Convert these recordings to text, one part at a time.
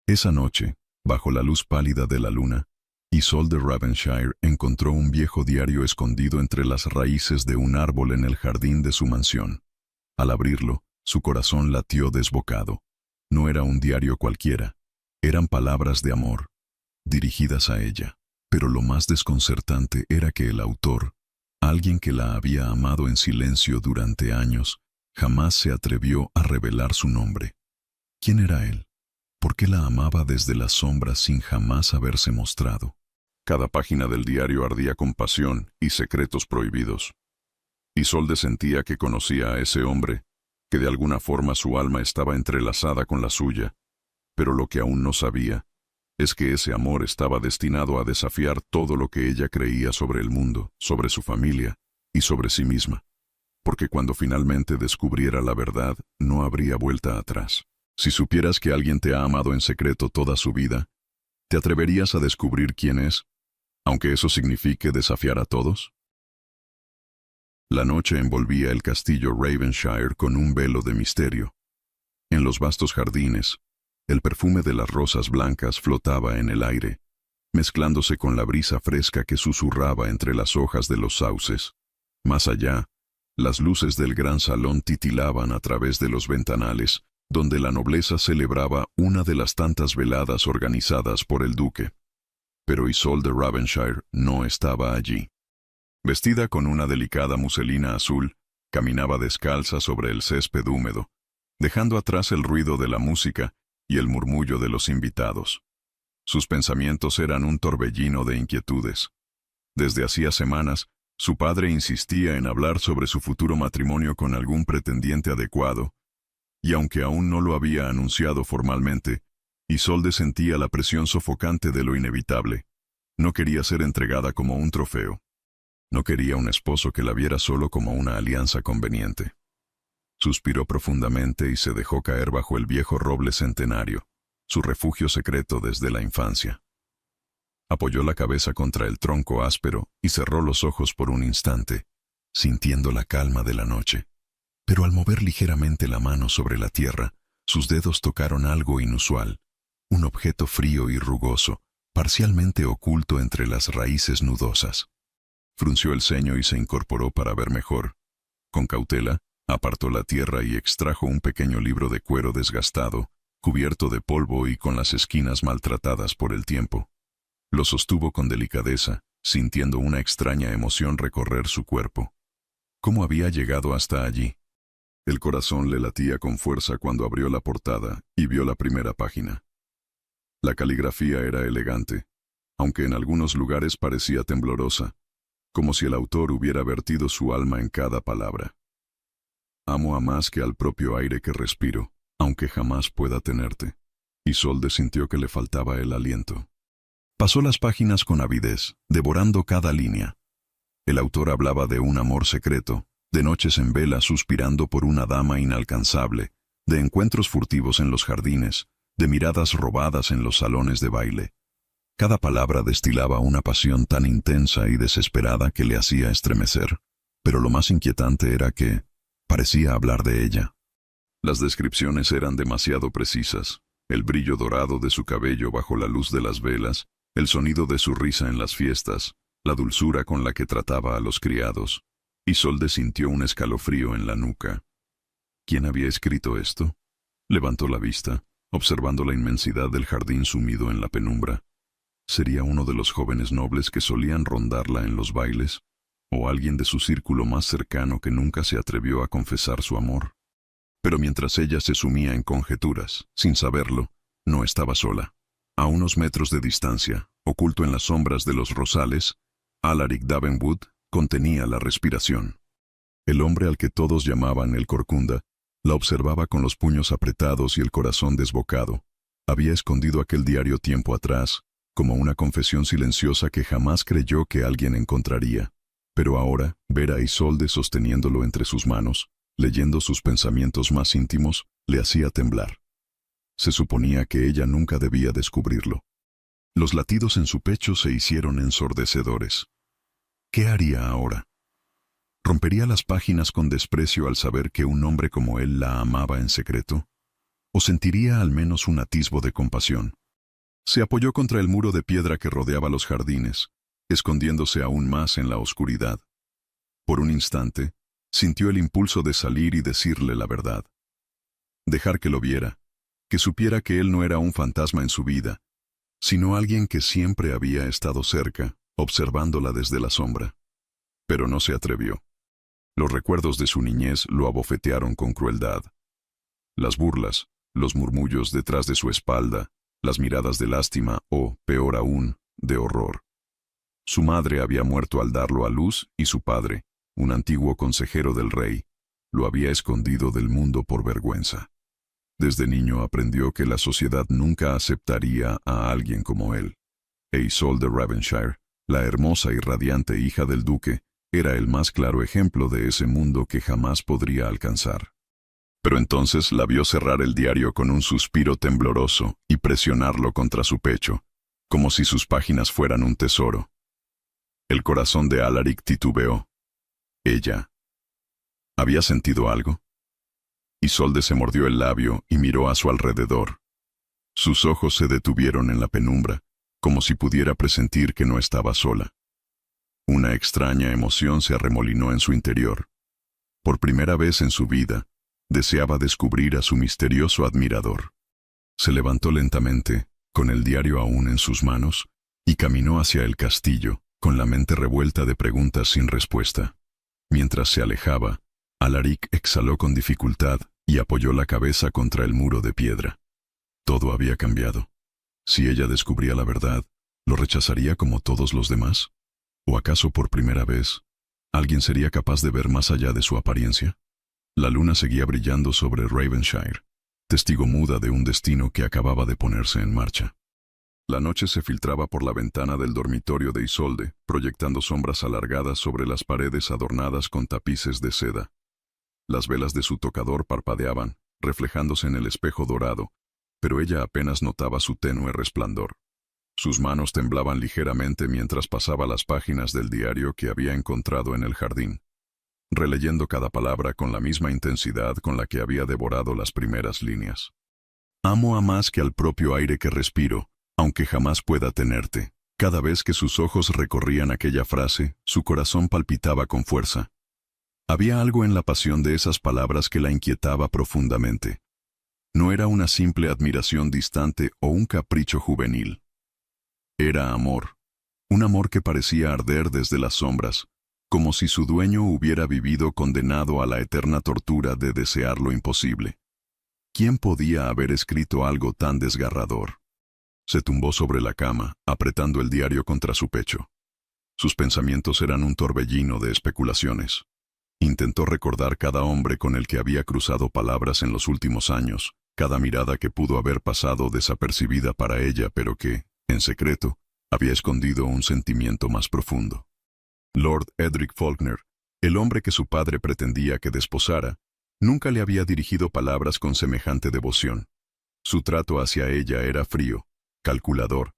Esa noche, bajo la luz pálida de la luna, Isolde Ravenshire encontró un viejo diario escondido entre las raíces de un árbol en el jardín de su mansión. Al abrirlo, su corazón latió desbocado. No era un diario cualquiera, eran palabras de amor, dirigidas a ella. Pero lo más desconcertante era que el autor, alguien que la había amado en silencio durante años, jamás se atrevió a revelar su nombre. ¿Quién era él? ¿Por qué la amaba desde las sombras sin jamás haberse mostrado? Cada página del diario ardía con pasión y secretos prohibidos. Isolde sentía que conocía a ese hombre, que de alguna forma su alma estaba entrelazada con la suya, pero lo que aún no sabía es que ese amor estaba destinado a desafiar todo lo que ella creía sobre el mundo, sobre su familia y sobre sí misma, porque cuando finalmente descubriera la verdad, no habría vuelta atrás. Si supieras que alguien te ha amado en secreto toda su vida, ¿te atreverías a descubrir quién es, aunque eso signifique desafiar a todos? La noche envolvía el castillo Ravenshire con un velo de misterio. En los vastos jardines, el perfume de las rosas blancas flotaba en el aire, mezclándose con la brisa fresca que susurraba entre las hojas de los sauces. Más allá, las luces del gran salón titilaban a través de los ventanales, donde la nobleza celebraba una de las tantas veladas organizadas por el duque. Pero Isolde Ravenshire no estaba allí. Vestida con una delicada muselina azul, caminaba descalza sobre el césped húmedo, dejando atrás el ruido de la música y el murmullo de los invitados. Sus pensamientos eran un torbellino de inquietudes. Desde hacía semanas, su padre insistía en hablar sobre su futuro matrimonio con algún pretendiente adecuado, y aunque aún no lo había anunciado formalmente, Isolde sentía la presión sofocante de lo inevitable. No quería ser entregada como un trofeo. No quería un esposo que la viera solo como una alianza conveniente. Suspiró profundamente y se dejó caer bajo el viejo roble centenario, su refugio secreto desde la infancia. Apoyó la cabeza contra el tronco áspero y cerró los ojos por un instante, sintiendo la calma de la noche. Pero al mover ligeramente la mano sobre la tierra, sus dedos tocaron algo inusual, un objeto frío y rugoso, parcialmente oculto entre las raíces nudosas. Frunció el ceño y se incorporó para ver mejor. Con cautela, apartó la tierra y extrajo un pequeño libro de cuero desgastado, cubierto de polvo y con las esquinas maltratadas por el tiempo. Lo sostuvo con delicadeza, sintiendo una extraña emoción recorrer su cuerpo. ¿Cómo había llegado hasta allí? El corazón le latía con fuerza cuando abrió la portada y vio la primera página. La caligrafía era elegante, aunque en algunos lugares parecía temblorosa, como si el autor hubiera vertido su alma en cada palabra. Amo a más que al propio aire que respiro, aunque jamás pueda tenerte. Isolde sintió que le faltaba el aliento. Pasó las páginas con avidez, devorando cada línea. El autor hablaba de un amor secreto, de noches en vela suspirando por una dama inalcanzable, de encuentros furtivos en los jardines, de miradas robadas en los salones de baile. Cada palabra destilaba una pasión tan intensa y desesperada que le hacía estremecer, pero lo más inquietante era que parecía hablar de ella. Las descripciones eran demasiado precisas, el brillo dorado de su cabello bajo la luz de las velas, el sonido de su risa en las fiestas, la dulzura con la que trataba a los criados. Isolde sintió un escalofrío en la nuca. ¿Quién había escrito esto? Levantó la vista, observando la inmensidad del jardín sumido en la penumbra. ¿Sería uno de los jóvenes nobles que solían rondarla en los bailes? ¿O alguien de su círculo más cercano que nunca se atrevió a confesar su amor? Pero mientras ella se sumía en conjeturas, sin saberlo, no estaba sola. A unos metros de distancia, oculto en las sombras de los rosales, Alaric Davenwood contenía la respiración. El hombre al que todos llamaban el Corcunda la observaba con los puños apretados y el corazón desbocado. Había escondido aquel diario tiempo atrás, como una confesión silenciosa que jamás creyó que alguien encontraría. Pero ahora, ver a Isolde sosteniéndolo entre sus manos, leyendo sus pensamientos más íntimos, le hacía temblar. Se suponía que ella nunca debía descubrirlo. Los latidos en su pecho se hicieron ensordecedores. ¿Qué haría ahora? ¿Rompería las páginas con desprecio al saber que un hombre como él la amaba en secreto? o sentiría al menos un atisbo de compasión. Se apoyó contra el muro de piedra que rodeaba los jardines, escondiéndose aún más en la oscuridad. Por un instante, sintió el impulso de salir y decirle la verdad. Dejar que lo viera, que supiera que él no era un fantasma en su vida, sino alguien que siempre había estado cerca, observándola desde la sombra. Pero no se atrevió. Los recuerdos de su niñez lo abofetearon con crueldad. Las burlas, los murmullos detrás de su espalda, las miradas de lástima o, peor aún, de horror. Su madre había muerto al darlo a luz y su padre, un antiguo consejero del rey, lo había escondido del mundo por vergüenza. Desde niño aprendió que la sociedad nunca aceptaría a alguien como él. E Isolde Ravenshire, la hermosa y radiante hija del duque, era el más claro ejemplo de ese mundo que jamás podría alcanzar. Pero entonces la vio cerrar el diario con un suspiro tembloroso y presionarlo contra su pecho, como si sus páginas fueran un tesoro. El corazón de Alaric titubeó. Ella. ¿Había sentido algo? Isolde se mordió el labio y miró a su alrededor. Sus ojos se detuvieron en la penumbra, como si pudiera presentir que no estaba sola. Una extraña emoción se arremolinó en su interior. Por primera vez en su vida, deseaba descubrir a su misterioso admirador. Se levantó lentamente, con el diario aún en sus manos, y caminó hacia el castillo, con la mente revuelta de preguntas sin respuesta. Mientras se alejaba, Alaric exhaló con dificultad y apoyó la cabeza contra el muro de piedra. Todo había cambiado. Si ella descubría la verdad, ¿lo rechazaría como todos los demás? ¿O acaso por primera vez, alguien sería capaz de ver más allá de su apariencia? La luna seguía brillando sobre Ravenshire, testigo muda de un destino que acababa de ponerse en marcha. La noche se filtraba por la ventana del dormitorio de Isolde, proyectando sombras alargadas sobre las paredes adornadas con tapices de seda. Las velas de su tocador parpadeaban, reflejándose en el espejo dorado, pero ella apenas notaba su tenue resplandor. Sus manos temblaban ligeramente mientras pasaba las páginas del diario que había encontrado en el jardín, releyendo cada palabra con la misma intensidad con la que había devorado las primeras líneas. Amo a más que al propio aire que respiro, aunque jamás pueda tenerte. Cada vez que sus ojos recorrían aquella frase, su corazón palpitaba con fuerza. Había algo en la pasión de esas palabras que la inquietaba profundamente. No era una simple admiración distante o un capricho juvenil. Era amor, un amor que parecía arder desde las sombras, como si su dueño hubiera vivido condenado a la eterna tortura de desear lo imposible. ¿Quién podía haber escrito algo tan desgarrador? Se tumbó sobre la cama, apretando el diario contra su pecho. Sus pensamientos eran un torbellino de especulaciones. Intentó recordar cada hombre con el que había cruzado palabras en los últimos años, cada mirada que pudo haber pasado desapercibida para ella, pero que, en secreto, había escondido un sentimiento más profundo. Lord Edric Faulkner, el hombre que su padre pretendía que desposara, nunca le había dirigido palabras con semejante devoción. Su trato hacia ella era frío, calculador,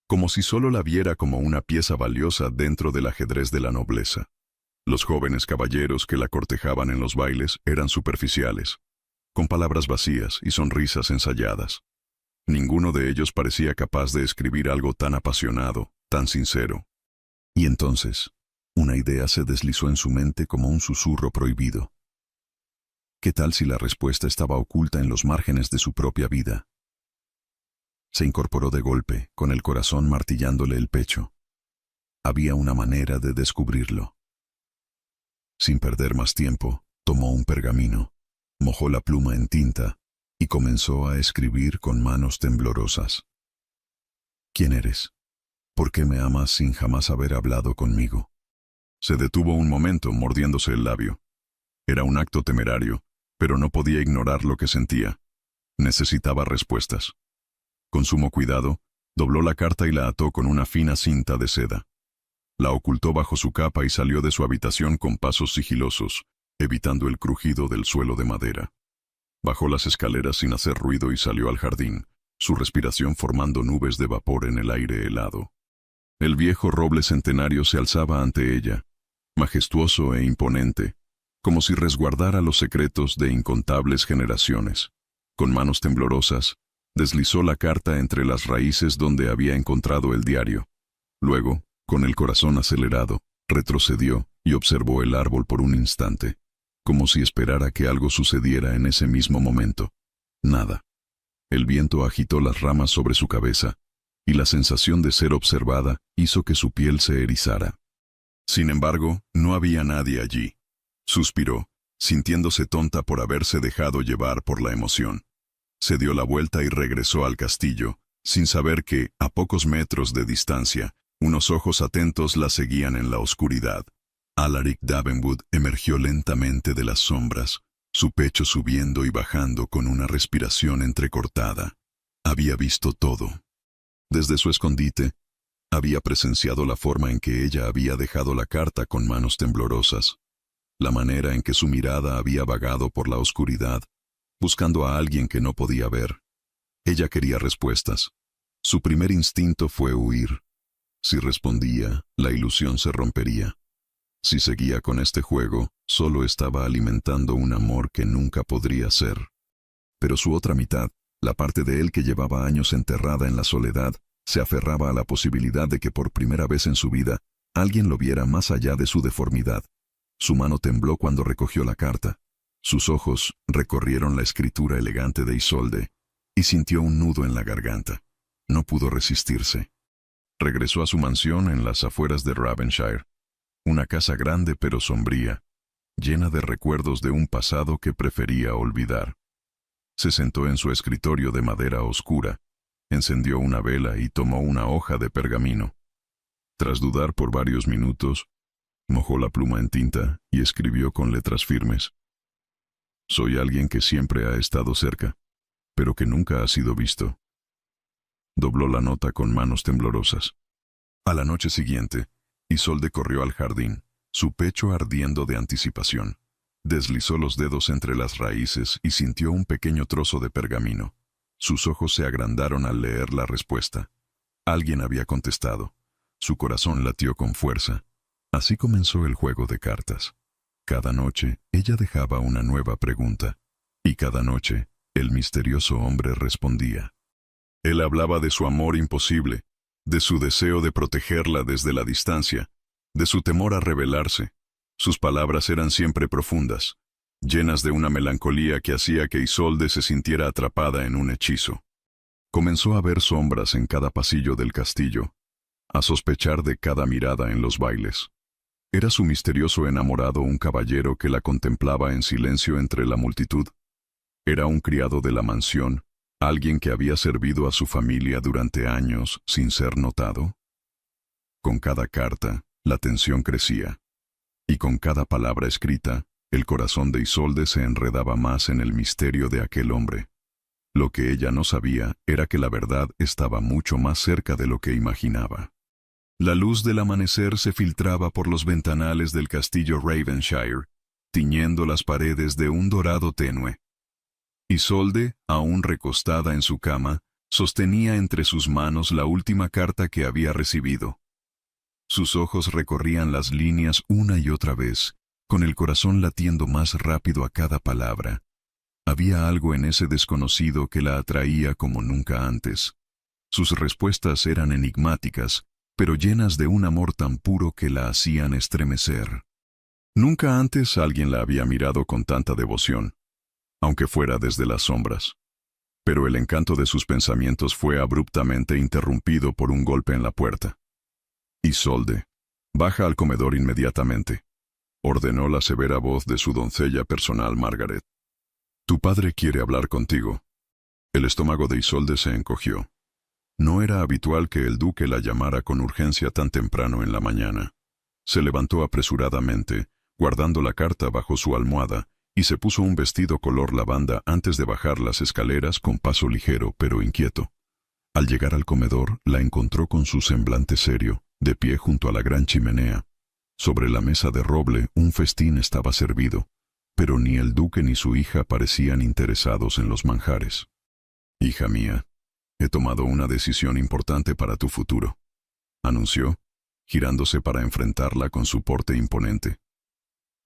como si solo la viera como una pieza valiosa dentro del ajedrez de la nobleza. Los jóvenes caballeros que la cortejaban en los bailes eran superficiales, con palabras vacías y sonrisas ensayadas. Ninguno de ellos parecía capaz de escribir algo tan apasionado, tan sincero. Y entonces, una idea se deslizó en su mente como un susurro prohibido. ¿Qué tal si la respuesta estaba oculta en los márgenes de su propia vida? Se incorporó de golpe, con el corazón martillándole el pecho. Había una manera de descubrirlo. Sin perder más tiempo, tomó un pergamino, mojó la pluma en tinta y comenzó a escribir con manos temblorosas. ¿Quién eres? ¿Por qué me amas sin jamás haber hablado conmigo? Se detuvo un momento, mordiéndose el labio. Era un acto temerario, pero no podía ignorar lo que sentía. Necesitaba respuestas. Con sumo cuidado, dobló la carta y la ató con una fina cinta de seda. La ocultó bajo su capa y salió de su habitación con pasos sigilosos, evitando el crujido del suelo de madera. Bajó las escaleras sin hacer ruido y salió al jardín, su respiración formando nubes de vapor en el aire helado. El viejo roble centenario se alzaba ante ella, majestuoso e imponente, como si resguardara los secretos de incontables generaciones. Con manos temblorosas, deslizó la carta entre las raíces donde había encontrado el diario. Luego, con el corazón acelerado, retrocedió y observó el árbol por un instante, como si esperara que algo sucediera en ese mismo momento. Nada. El viento agitó las ramas sobre su cabeza, y la sensación de ser observada hizo que su piel se erizara. Sin embargo, no había nadie allí. Suspiró, sintiéndose tonta por haberse dejado llevar por la emoción. Se dio la vuelta y regresó al castillo, sin saber que, a pocos metros de distancia, unos ojos atentos la seguían en la oscuridad. Alaric Davenwood emergió lentamente de las sombras, su pecho subiendo y bajando con una respiración entrecortada. Había visto todo. Desde su escondite, había presenciado la forma en que ella había dejado la carta con manos temblorosas, la manera en que su mirada había vagado por la oscuridad, buscando a alguien que no podía ver. Ella quería respuestas. Su primer instinto fue huir. Si respondía, la ilusión se rompería. Si seguía con este juego, solo estaba alimentando un amor que nunca podría ser. Pero su otra mitad, la parte de él que llevaba años enterrada en la soledad, se aferraba a la posibilidad de que por primera vez en su vida, alguien lo viera más allá de su deformidad. Su mano tembló cuando recogió la carta. Sus ojos recorrieron la escritura elegante de Isolde, y sintió un nudo en la garganta. No pudo resistirse. Regresó a su mansión en las afueras de Ravenshire. Una casa grande pero sombría, llena de recuerdos de un pasado que prefería olvidar. Se sentó en su escritorio de madera oscura, encendió una vela y tomó una hoja de pergamino. Tras dudar por varios minutos, mojó la pluma en tinta y escribió con letras firmes: «Soy alguien que siempre ha estado cerca, pero que nunca ha sido visto». Dobló la nota con manos temblorosas. A la noche siguiente, Isolde corrió al jardín, su pecho ardiendo de anticipación. Deslizó los dedos entre las raíces y sintió un pequeño trozo de pergamino. Sus ojos se agrandaron al leer la respuesta. Alguien había contestado. Su corazón latió con fuerza. Así comenzó el juego de cartas. Cada noche, ella dejaba una nueva pregunta. Y cada noche, el misterioso hombre respondía. Él hablaba de su amor imposible, de su deseo de protegerla desde la distancia, de su temor a revelarse. Sus palabras eran siempre profundas, llenas de una melancolía que hacía que Isolde se sintiera atrapada en un hechizo. Comenzó a ver sombras en cada pasillo del castillo, a sospechar de cada mirada en los bailes. Era su misterioso enamorado un caballero que la contemplaba en silencio entre la multitud. Era un criado de la mansión, alguien que había servido a su familia durante años sin ser notado. Con cada carta, la tensión crecía, y con cada palabra escrita, el corazón de Isolde se enredaba más en el misterio de aquel hombre. Lo que ella no sabía era que la verdad estaba mucho más cerca de lo que imaginaba. La luz del amanecer se filtraba por los ventanales del castillo Ravenshire, tiñendo las paredes de un dorado tenue. Isolde, aún recostada en su cama, sostenía entre sus manos la última carta que había recibido. Sus ojos recorrían las líneas una y otra vez, con el corazón latiendo más rápido a cada palabra. Había algo en ese desconocido que la atraía como nunca antes. Sus respuestas eran enigmáticas, pero llenas de un amor tan puro que la hacían estremecer. Nunca antes alguien la había mirado con tanta devoción, aunque fuera desde las sombras. Pero el encanto de sus pensamientos fue abruptamente interrumpido por un golpe en la puerta. «Isolde, baja al comedor inmediatamente», ordenó la severa voz de su doncella personal Margaret. «Tu padre quiere hablar contigo». El estómago de Isolde se encogió. No era habitual que el duque la llamara con urgencia tan temprano en la mañana. Se levantó apresuradamente, guardando la carta bajo su almohada, y se puso un vestido color lavanda antes de bajar las escaleras con paso ligero pero inquieto. Al llegar al comedor, la encontró con su semblante serio, de pie junto a la gran chimenea. Sobre la mesa de roble un festín estaba servido, pero ni el duque ni su hija parecían interesados en los manjares. «Hija mía, he tomado una decisión importante para tu futuro», anunció, girándose para enfrentarla con su porte imponente.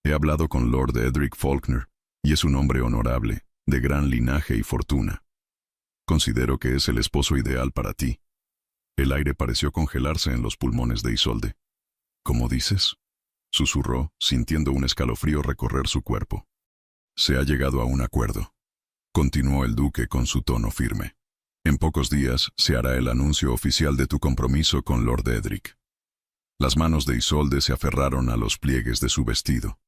«He hablado con Lord Edric Faulkner, y es un hombre honorable, de gran linaje y fortuna. Considero que es el esposo ideal para ti. El aire pareció congelarse en los pulmones de Isolde. ¿Cómo dices?, susurró, sintiendo un escalofrío recorrer su cuerpo. Se ha llegado a un acuerdo, continuó el duque con su tono firme. En pocos días se hará el anuncio oficial de tu compromiso con Lord Edric. Las manos de Isolde se aferraron a los pliegues de su vestido.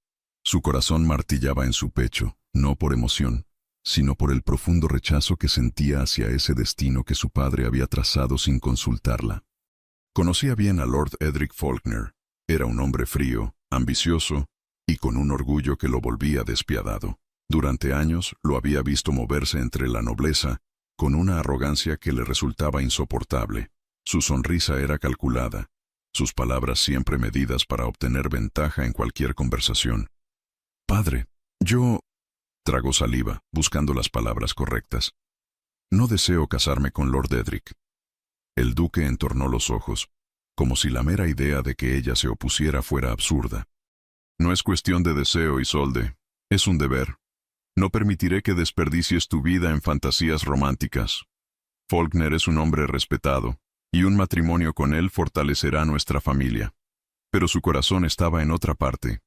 Su corazón martillaba en su pecho, no por emoción, sino por el profundo rechazo que sentía hacia ese destino que su padre había trazado sin consultarla. Conocía bien a Lord Edric Faulkner. Era un hombre frío, ambicioso y con un orgullo que lo volvía despiadado. Durante años lo había visto moverse entre la nobleza con una arrogancia que le resultaba insoportable. Su sonrisa era calculada, sus palabras siempre medidas para obtener ventaja en cualquier conversación. «Padre, yo…», tragó saliva, buscando las palabras correctas. «No deseo casarme con Lord Edric». El duque entornó los ojos, como si la mera idea de que ella se opusiera fuera absurda. «No es cuestión de deseo, Isolde, es un deber. No permitiré que desperdicies tu vida en fantasías románticas. Faulkner es un hombre respetado, y un matrimonio con él fortalecerá nuestra familia». Pero su corazón estaba en otra parte.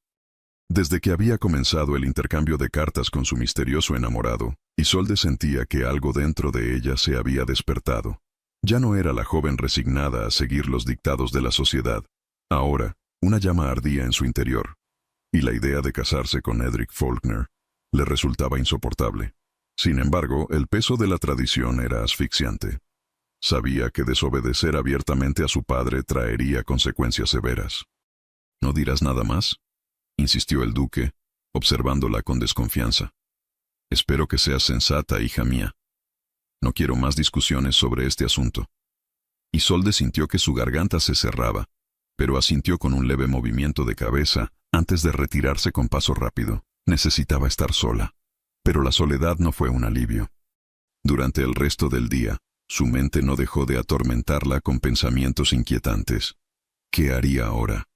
Desde que había comenzado el intercambio de cartas con su misterioso enamorado, Isolde sentía que algo dentro de ella se había despertado. Ya no era la joven resignada a seguir los dictados de la sociedad. Ahora, una llama ardía en su interior, y la idea de casarse con Edric Faulkner le resultaba insoportable. Sin embargo, el peso de la tradición era asfixiante. Sabía que desobedecer abiertamente a su padre traería consecuencias severas. «¿No dirás nada más?», insistió el duque, observándola con desconfianza. «Espero que seas sensata, hija mía. No quiero más discusiones sobre este asunto». Isolde sintió que su garganta se cerraba, pero asintió con un leve movimiento de cabeza antes de retirarse con paso rápido. Necesitaba estar sola. Pero la soledad no fue un alivio. Durante el resto del día, su mente no dejó de atormentarla con pensamientos inquietantes. ¿Qué haría ahora?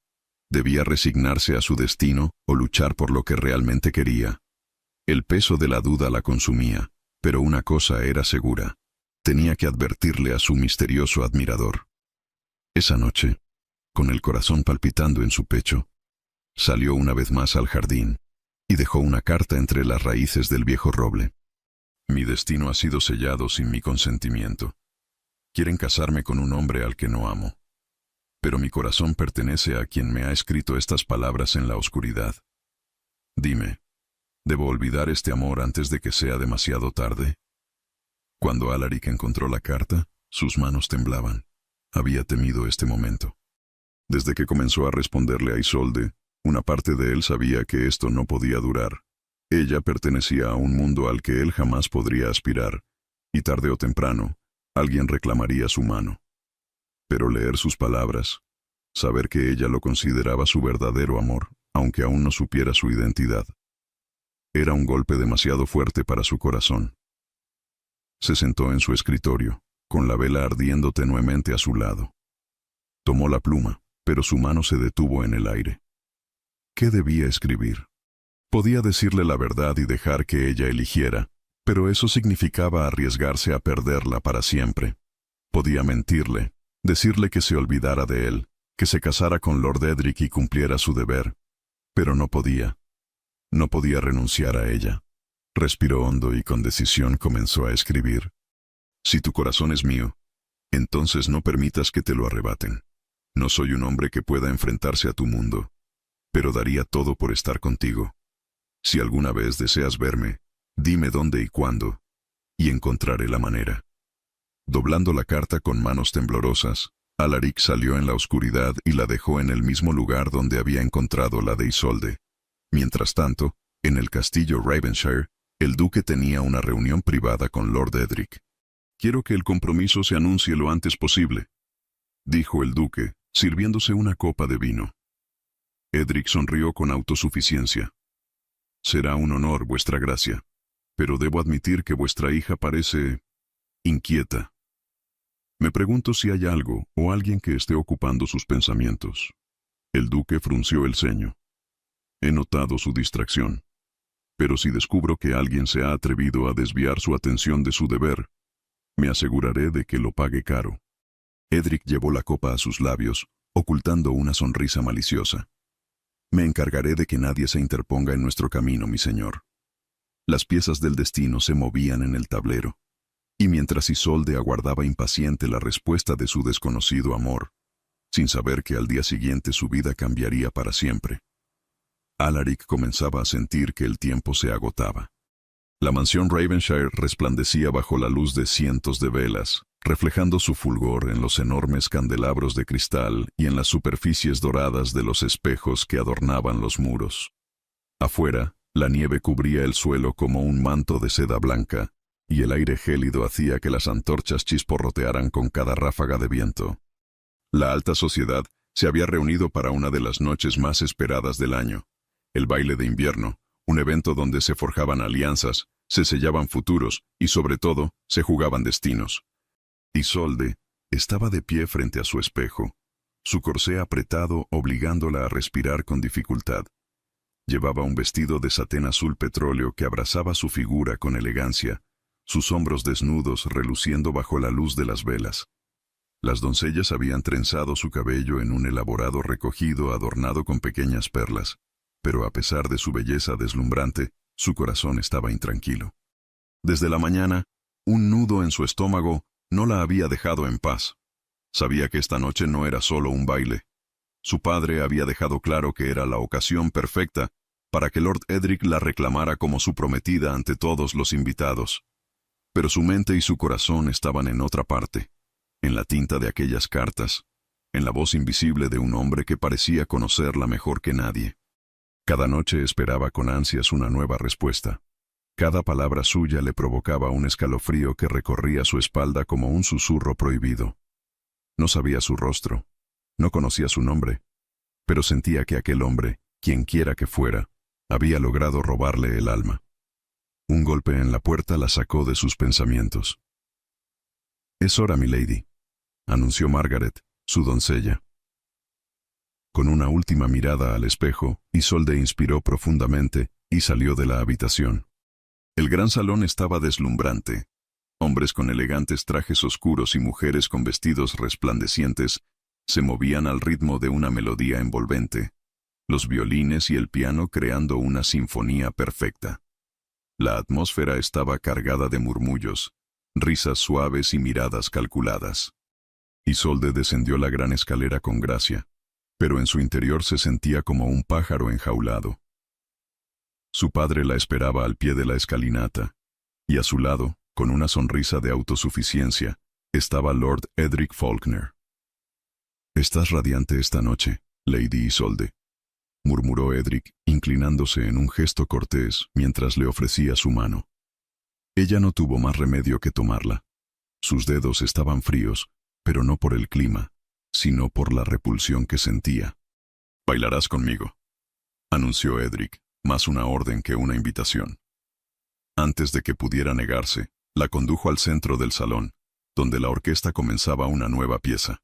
¿Debía resignarse a su destino o luchar por lo que realmente quería? El peso de la duda la consumía, pero una cosa era segura. Tenía que advertirle a su misterioso admirador. Esa noche, con el corazón palpitando en su pecho, salió una vez más al jardín y dejó una carta entre las raíces del viejo roble. «Mi destino ha sido sellado sin mi consentimiento. Quieren casarme con un hombre al que no amo. Pero mi corazón pertenece a quien me ha escrito estas palabras en la oscuridad. Dime, ¿debo olvidar este amor antes de que sea demasiado tarde?» Cuando Alaric encontró la carta, sus manos temblaban. Había temido este momento. Desde que comenzó a responderle a Isolde, una parte de él sabía que esto no podía durar. Ella pertenecía a un mundo al que él jamás podría aspirar, y tarde o temprano, alguien reclamaría su mano. Pero leer sus palabras, saber que ella lo consideraba su verdadero amor, aunque aún no supiera su identidad, era un golpe demasiado fuerte para su corazón. Se sentó en su escritorio, con la vela ardiendo tenuemente a su lado. Tomó la pluma, pero su mano se detuvo en el aire. ¿Qué debía escribir? Podía decirle la verdad y dejar que ella eligiera, pero eso significaba arriesgarse a perderla para siempre. Podía mentirle, decirle que se olvidara de él, que se casara con Lord Edric y cumpliera su deber. Pero no podía. No podía renunciar a ella. Respiró hondo y con decisión comenzó a escribir. «Si tu corazón es mío, entonces no permitas que te lo arrebaten. No soy un hombre que pueda enfrentarse a tu mundo, pero daría todo por estar contigo. Si alguna vez deseas verme, dime dónde y cuándo, y encontraré la manera». Doblando la carta con manos temblorosas, Alaric salió en la oscuridad y la dejó en el mismo lugar donde había encontrado la de Isolde. Mientras tanto, en el castillo Ravenshire, el duque tenía una reunión privada con Lord Edric. «Quiero que el compromiso se anuncie lo antes posible», dijo el duque, sirviéndose una copa de vino. Edric sonrió con autosuficiencia. «Será un honor, vuestra gracia, pero debo admitir que vuestra hija parece inquieta. Me pregunto si hay algo o alguien que esté ocupando sus pensamientos». El duque frunció el ceño. «He notado su distracción. Pero si descubro que alguien se ha atrevido a desviar su atención de su deber, me aseguraré de que lo pague caro. Edric llevó la copa a sus labios, ocultando una sonrisa maliciosa. Me encargaré de que nadie se interponga en nuestro camino, mi señor. Las piezas del destino se movían en el tablero, y mientras Isolde aguardaba impaciente la respuesta de su desconocido amor, sin saber que al día siguiente su vida cambiaría para siempre, Alaric comenzaba a sentir que el tiempo se agotaba. La mansión Ravenshire resplandecía bajo la luz de cientos de velas, reflejando su fulgor en los enormes candelabros de cristal y en las superficies doradas de los espejos que adornaban los muros. Afuera, la nieve cubría el suelo como un manto de seda blanca, y el aire gélido hacía que las antorchas chisporrotearan con cada ráfaga de viento. La alta sociedad se había reunido para una de las noches más esperadas del año, el baile de invierno, un evento donde se forjaban alianzas, se sellaban futuros y, sobre todo, se jugaban destinos. Isolde estaba de pie frente a su espejo, su corsé apretado obligándola a respirar con dificultad. Llevaba un vestido de satén azul petróleo que abrazaba su figura con elegancia, sus hombros desnudos reluciendo bajo la luz de las velas. Las doncellas habían trenzado su cabello en un elaborado recogido adornado con pequeñas perlas, pero a pesar de su belleza deslumbrante, su corazón estaba intranquilo. Desde la mañana, un nudo en su estómago no la había dejado en paz. Sabía que esta noche no era solo un baile. Su padre había dejado claro que era la ocasión perfecta para que Lord Edric la reclamara como su prometida ante todos los invitados. Pero su mente y su corazón estaban en otra parte, en la tinta de aquellas cartas, en la voz invisible de un hombre que parecía conocerla mejor que nadie. Cada noche esperaba con ansias una nueva respuesta. Cada palabra suya le provocaba un escalofrío que recorría su espalda como un susurro prohibido. No sabía su rostro, no conocía su nombre, pero sentía que aquel hombre, quienquiera que fuera, había logrado robarle el alma. Un golpe en la puerta la sacó de sus pensamientos. «Es hora, milady», anunció Margaret, su doncella. Con una última mirada al espejo, Isolde inspiró profundamente y salió de la habitación. El gran salón estaba deslumbrante. Hombres con elegantes trajes oscuros y mujeres con vestidos resplandecientes se movían al ritmo de una melodía envolvente, los violines y el piano creando una sinfonía perfecta. La atmósfera estaba cargada de murmullos, risas suaves y miradas calculadas. Isolde descendió la gran escalera con gracia, pero en su interior se sentía como un pájaro enjaulado. Su padre la esperaba al pie de la escalinata, y a su lado, con una sonrisa de autosuficiencia, estaba Lord Edric Faulkner. «Estás radiante esta noche, Lady Isolde», murmuró Edric, inclinándose en un gesto cortés mientras le ofrecía su mano. Ella no tuvo más remedio que tomarla. Sus dedos estaban fríos, pero no por el clima, sino por la repulsión que sentía. «Bailarás conmigo», anunció Edric, más una orden que una invitación. Antes de que pudiera negarse, la condujo al centro del salón, donde la orquesta comenzaba una nueva pieza.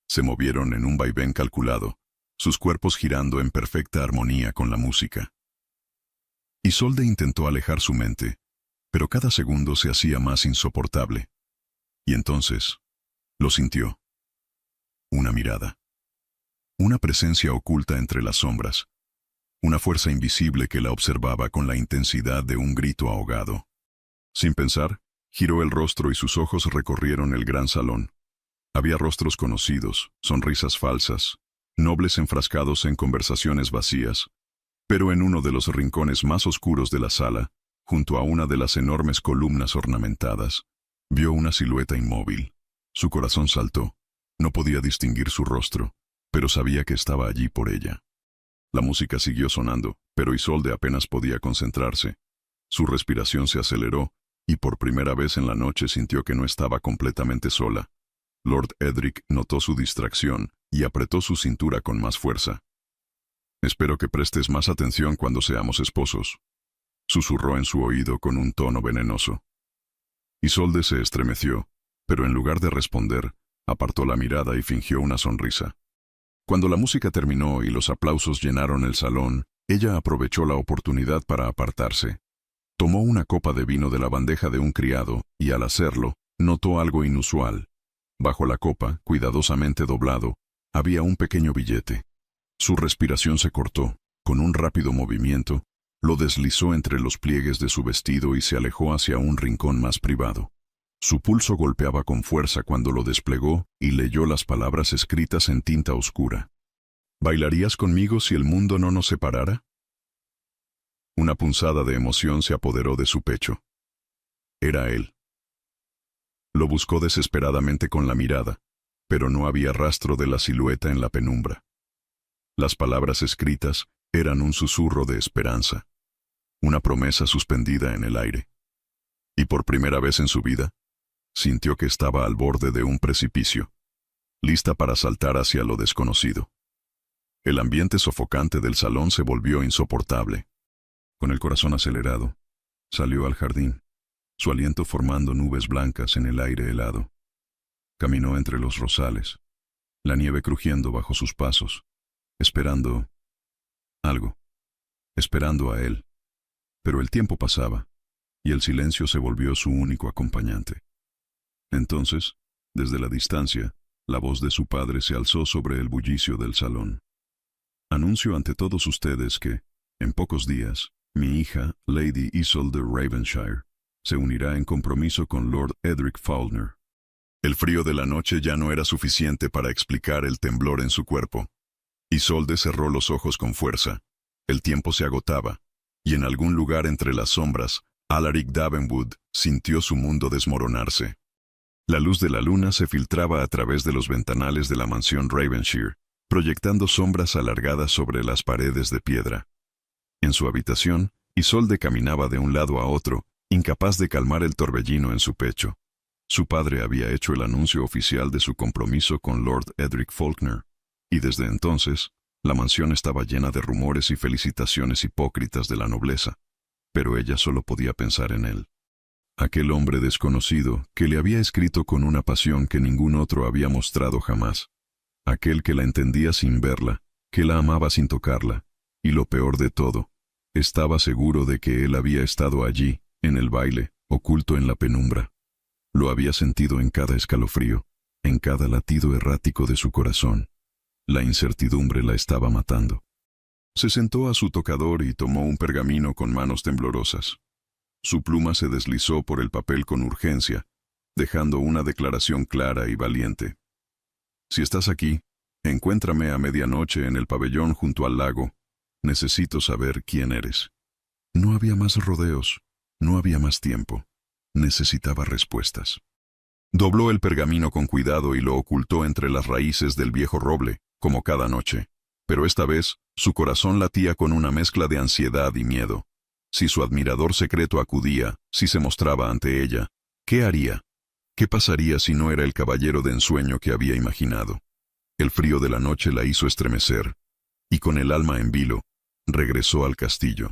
Se movieron en un vaivén calculado, sus cuerpos girando en perfecta armonía con la música. Isolde intentó alejar su mente, pero cada segundo se hacía más insoportable. Y entonces, lo sintió. Una mirada. Una presencia oculta entre las sombras. Una fuerza invisible que la observaba con la intensidad de un grito ahogado. Sin pensar, giró el rostro y sus ojos recorrieron el gran salón. Había rostros conocidos, sonrisas falsas, nobles enfrascados en conversaciones vacías, pero en uno de los rincones más oscuros de la sala, junto a una de las enormes columnas ornamentadas, vio una silueta inmóvil. Su corazón saltó. No podía distinguir su rostro, pero sabía que estaba allí por ella. La música siguió sonando, pero Isolde apenas podía concentrarse. Su respiración se aceleró, y por primera vez en la noche sintió que no estaba completamente sola. Lord Edric notó su distracción y apretó su cintura con más fuerza. «Espero que prestes más atención cuando seamos esposos», susurró en su oído con un tono venenoso. Isolde se estremeció, pero en lugar de responder, apartó la mirada y fingió una sonrisa. Cuando la música terminó y los aplausos llenaron el salón, Ella aprovechó la oportunidad para apartarse. Tomó una copa de vino de la bandeja de un criado, y al hacerlo, notó algo inusual. Bajo la copa, cuidadosamente doblado, había un pequeño billete. Su respiración se cortó. Con un rápido movimiento, lo deslizó entre los pliegues de su vestido y se alejó hacia un rincón más privado. Su pulso golpeaba con fuerza cuando lo desplegó y leyó las palabras escritas en tinta oscura. ¿Bailarías conmigo si el mundo no nos separara? Una punzada de emoción se apoderó de su pecho. Era él. Lo buscó desesperadamente con la mirada, pero no había rastro de la silueta en la penumbra. Las palabras escritas eran un susurro de esperanza, una promesa suspendida en el aire. Y por primera vez en su vida, sintió que estaba al borde de un precipicio, lista para saltar hacia lo desconocido. El ambiente sofocante del salón se volvió insoportable. Con el corazón acelerado, salió al jardín, su aliento formando nubes blancas en el aire helado. Caminó entre los rosales, la nieve crujiendo bajo sus pasos, esperando algo, esperando a él. Pero el tiempo pasaba, y el silencio se volvió su único acompañante. Entonces, desde la distancia, la voz de su padre se alzó sobre el bullicio del salón. Anuncio ante todos ustedes que, en pocos días, mi hija, Lady Isolde Ravenshire, se unirá en compromiso con Lord Edric Faulkner. El frío de la noche ya no era suficiente para explicar el temblor en su cuerpo. Isolde cerró los ojos con fuerza. El tiempo se agotaba, y en algún lugar entre las sombras, Alaric Davenwood sintió su mundo desmoronarse. La luz de la luna se filtraba a través de los ventanales de la mansión Ravenshire, proyectando sombras alargadas sobre las paredes de piedra. En su habitación, Isolde caminaba de un lado a otro, incapaz de calmar el torbellino en su pecho. Su padre había hecho el anuncio oficial de su compromiso con Lord Edric Faulkner, y desde entonces, la mansión estaba llena de rumores y felicitaciones hipócritas de la nobleza, pero ella solo podía pensar en él. Aquel hombre desconocido que le había escrito con una pasión que ningún otro había mostrado jamás. Aquel que la entendía sin verla, que la amaba sin tocarla, y lo peor de todo, estaba seguro de que él había estado allí, en el baile, oculto en la penumbra. Lo había sentido en cada escalofrío, en cada latido errático de su corazón. La incertidumbre la estaba matando. Se sentó a su tocador y tomó un pergamino con manos temblorosas. Su pluma se deslizó por el papel con urgencia, dejando una declaración clara y valiente. Si estás aquí, encuéntrame a medianoche en el pabellón junto al lago. Necesito saber quién eres. No había más rodeos, no había más tiempo. Necesitaba respuestas. Dobló el pergamino con cuidado y lo ocultó entre las raíces del viejo roble, como cada noche. Pero esta vez, su corazón latía con una mezcla de ansiedad y miedo. Si su admirador secreto acudía, si se mostraba ante ella, ¿qué haría? ¿Qué pasaría si no era el caballero de ensueño que había imaginado? El frío de la noche la hizo estremecer, y con el alma en vilo, regresó al castillo.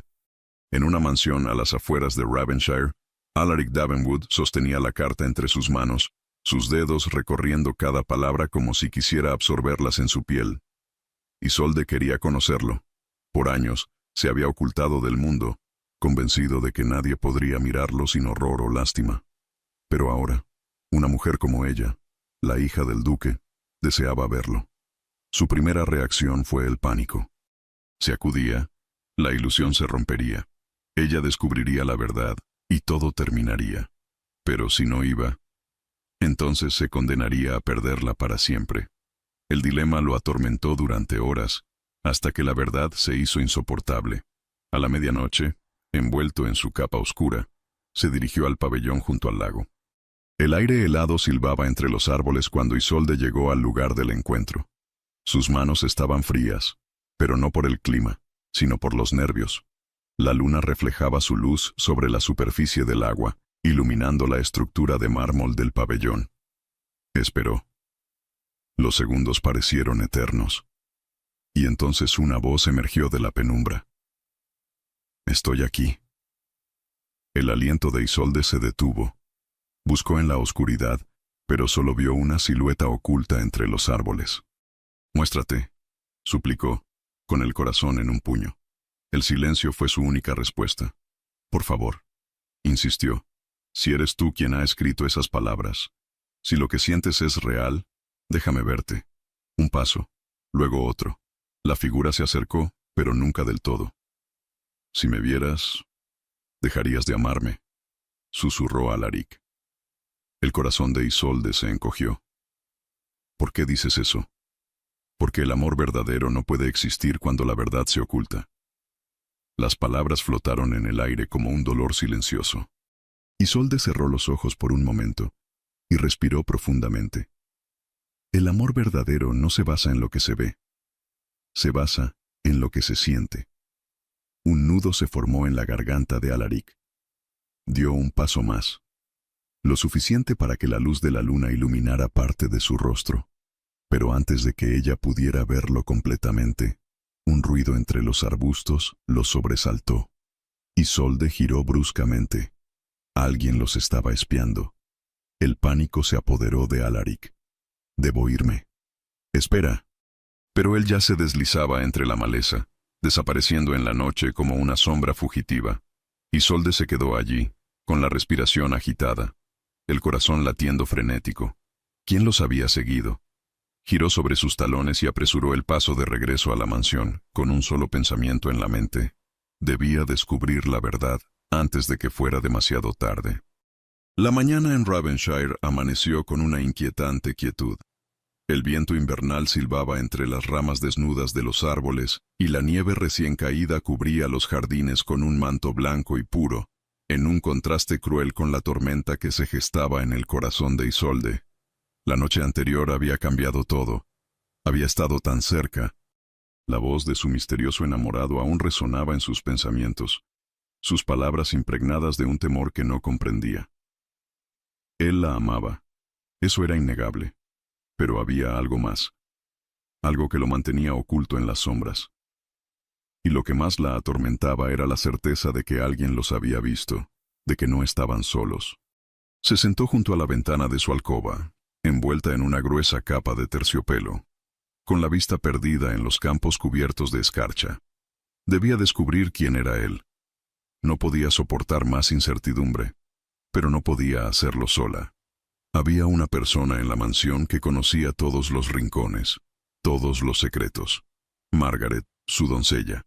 En una mansión a las afueras de Ravenshire, Alaric Davenwood sostenía la carta entre sus manos, sus dedos recorriendo cada palabra como si quisiera absorberlas en su piel. Isolde quería conocerlo. Por años, se había ocultado del mundo, convencido de que nadie podría mirarlo sin horror o lástima. Pero ahora, una mujer como ella, la hija del duque, deseaba verlo. Su primera reacción fue el pánico. Si acudía, la ilusión se rompería. Ella descubriría la verdad, y todo terminaría. Pero si no iba, entonces se condenaría a perderla para siempre. El dilema lo atormentó durante horas, hasta que la verdad se hizo insoportable. A la medianoche, envuelto en su capa oscura, se dirigió al pabellón junto al lago. El aire helado silbaba entre los árboles cuando Isolde llegó al lugar del encuentro. Sus manos estaban frías, pero no por el clima, sino por los nervios. La luna reflejaba su luz sobre la superficie del agua, iluminando la estructura de mármol del pabellón. Esperó. Los segundos parecieron eternos. Y entonces una voz emergió de la penumbra. «Estoy aquí». El aliento de Isolde se detuvo. Buscó en la oscuridad, pero solo vio una silueta oculta entre los árboles. «Muéstrate», suplicó, con el corazón en un puño. El silencio fue su única respuesta. Por favor, insistió. Si eres tú quien ha escrito esas palabras, si lo que sientes es real, déjame verte. Un paso, luego otro. La figura se acercó, pero nunca del todo. Si me vieras, dejarías de amarme, susurró Alaric. El corazón de Isolde se encogió. ¿Por qué dices eso? Porque el amor verdadero no puede existir cuando la verdad se oculta. Las palabras flotaron en el aire como un dolor silencioso. Isolde cerró los ojos por un momento y respiró profundamente. El amor verdadero no se basa en lo que se ve. Se basa en lo que se siente. Un nudo se formó en la garganta de Alaric. Dio un paso más, lo suficiente para que la luz de la luna iluminara parte de su rostro. Pero antes de que ella pudiera verlo completamente, un ruido entre los arbustos lo sobresaltó. Isolde giró bruscamente. Alguien los estaba espiando. El pánico se apoderó de Alaric. Debo irme. Espera. Pero él ya se deslizaba entre la maleza, desapareciendo en la noche como una sombra fugitiva. Isolde se quedó allí, con la respiración agitada, el corazón latiendo frenético. ¿Quién los había seguido? Giró sobre sus talones y apresuró el paso de regreso a la mansión, con un solo pensamiento en la mente. Debía descubrir la verdad antes de que fuera demasiado tarde. La mañana en Ravenshire amaneció con una inquietante quietud. El viento invernal silbaba entre las ramas desnudas de los árboles y la nieve recién caída cubría los jardines con un manto blanco y puro, en un contraste cruel con la tormenta que se gestaba en el corazón de Isolde. La noche anterior había cambiado todo. Había estado tan cerca. La voz de su misterioso enamorado aún resonaba en sus pensamientos, sus palabras impregnadas de un temor que no comprendía. Él la amaba. Eso era innegable. Pero había algo más. Algo que lo mantenía oculto en las sombras. Y lo que más la atormentaba era la certeza de que alguien los había visto, de que no estaban solos. Se sentó junto a la ventana de su alcoba, envuelta en una gruesa capa de terciopelo, con la vista perdida en los campos cubiertos de escarcha. Debía descubrir quién era él. No podía soportar más incertidumbre, pero no podía hacerlo sola. Había una persona en la mansión que conocía todos los rincones, todos los secretos. Margaret, su doncella.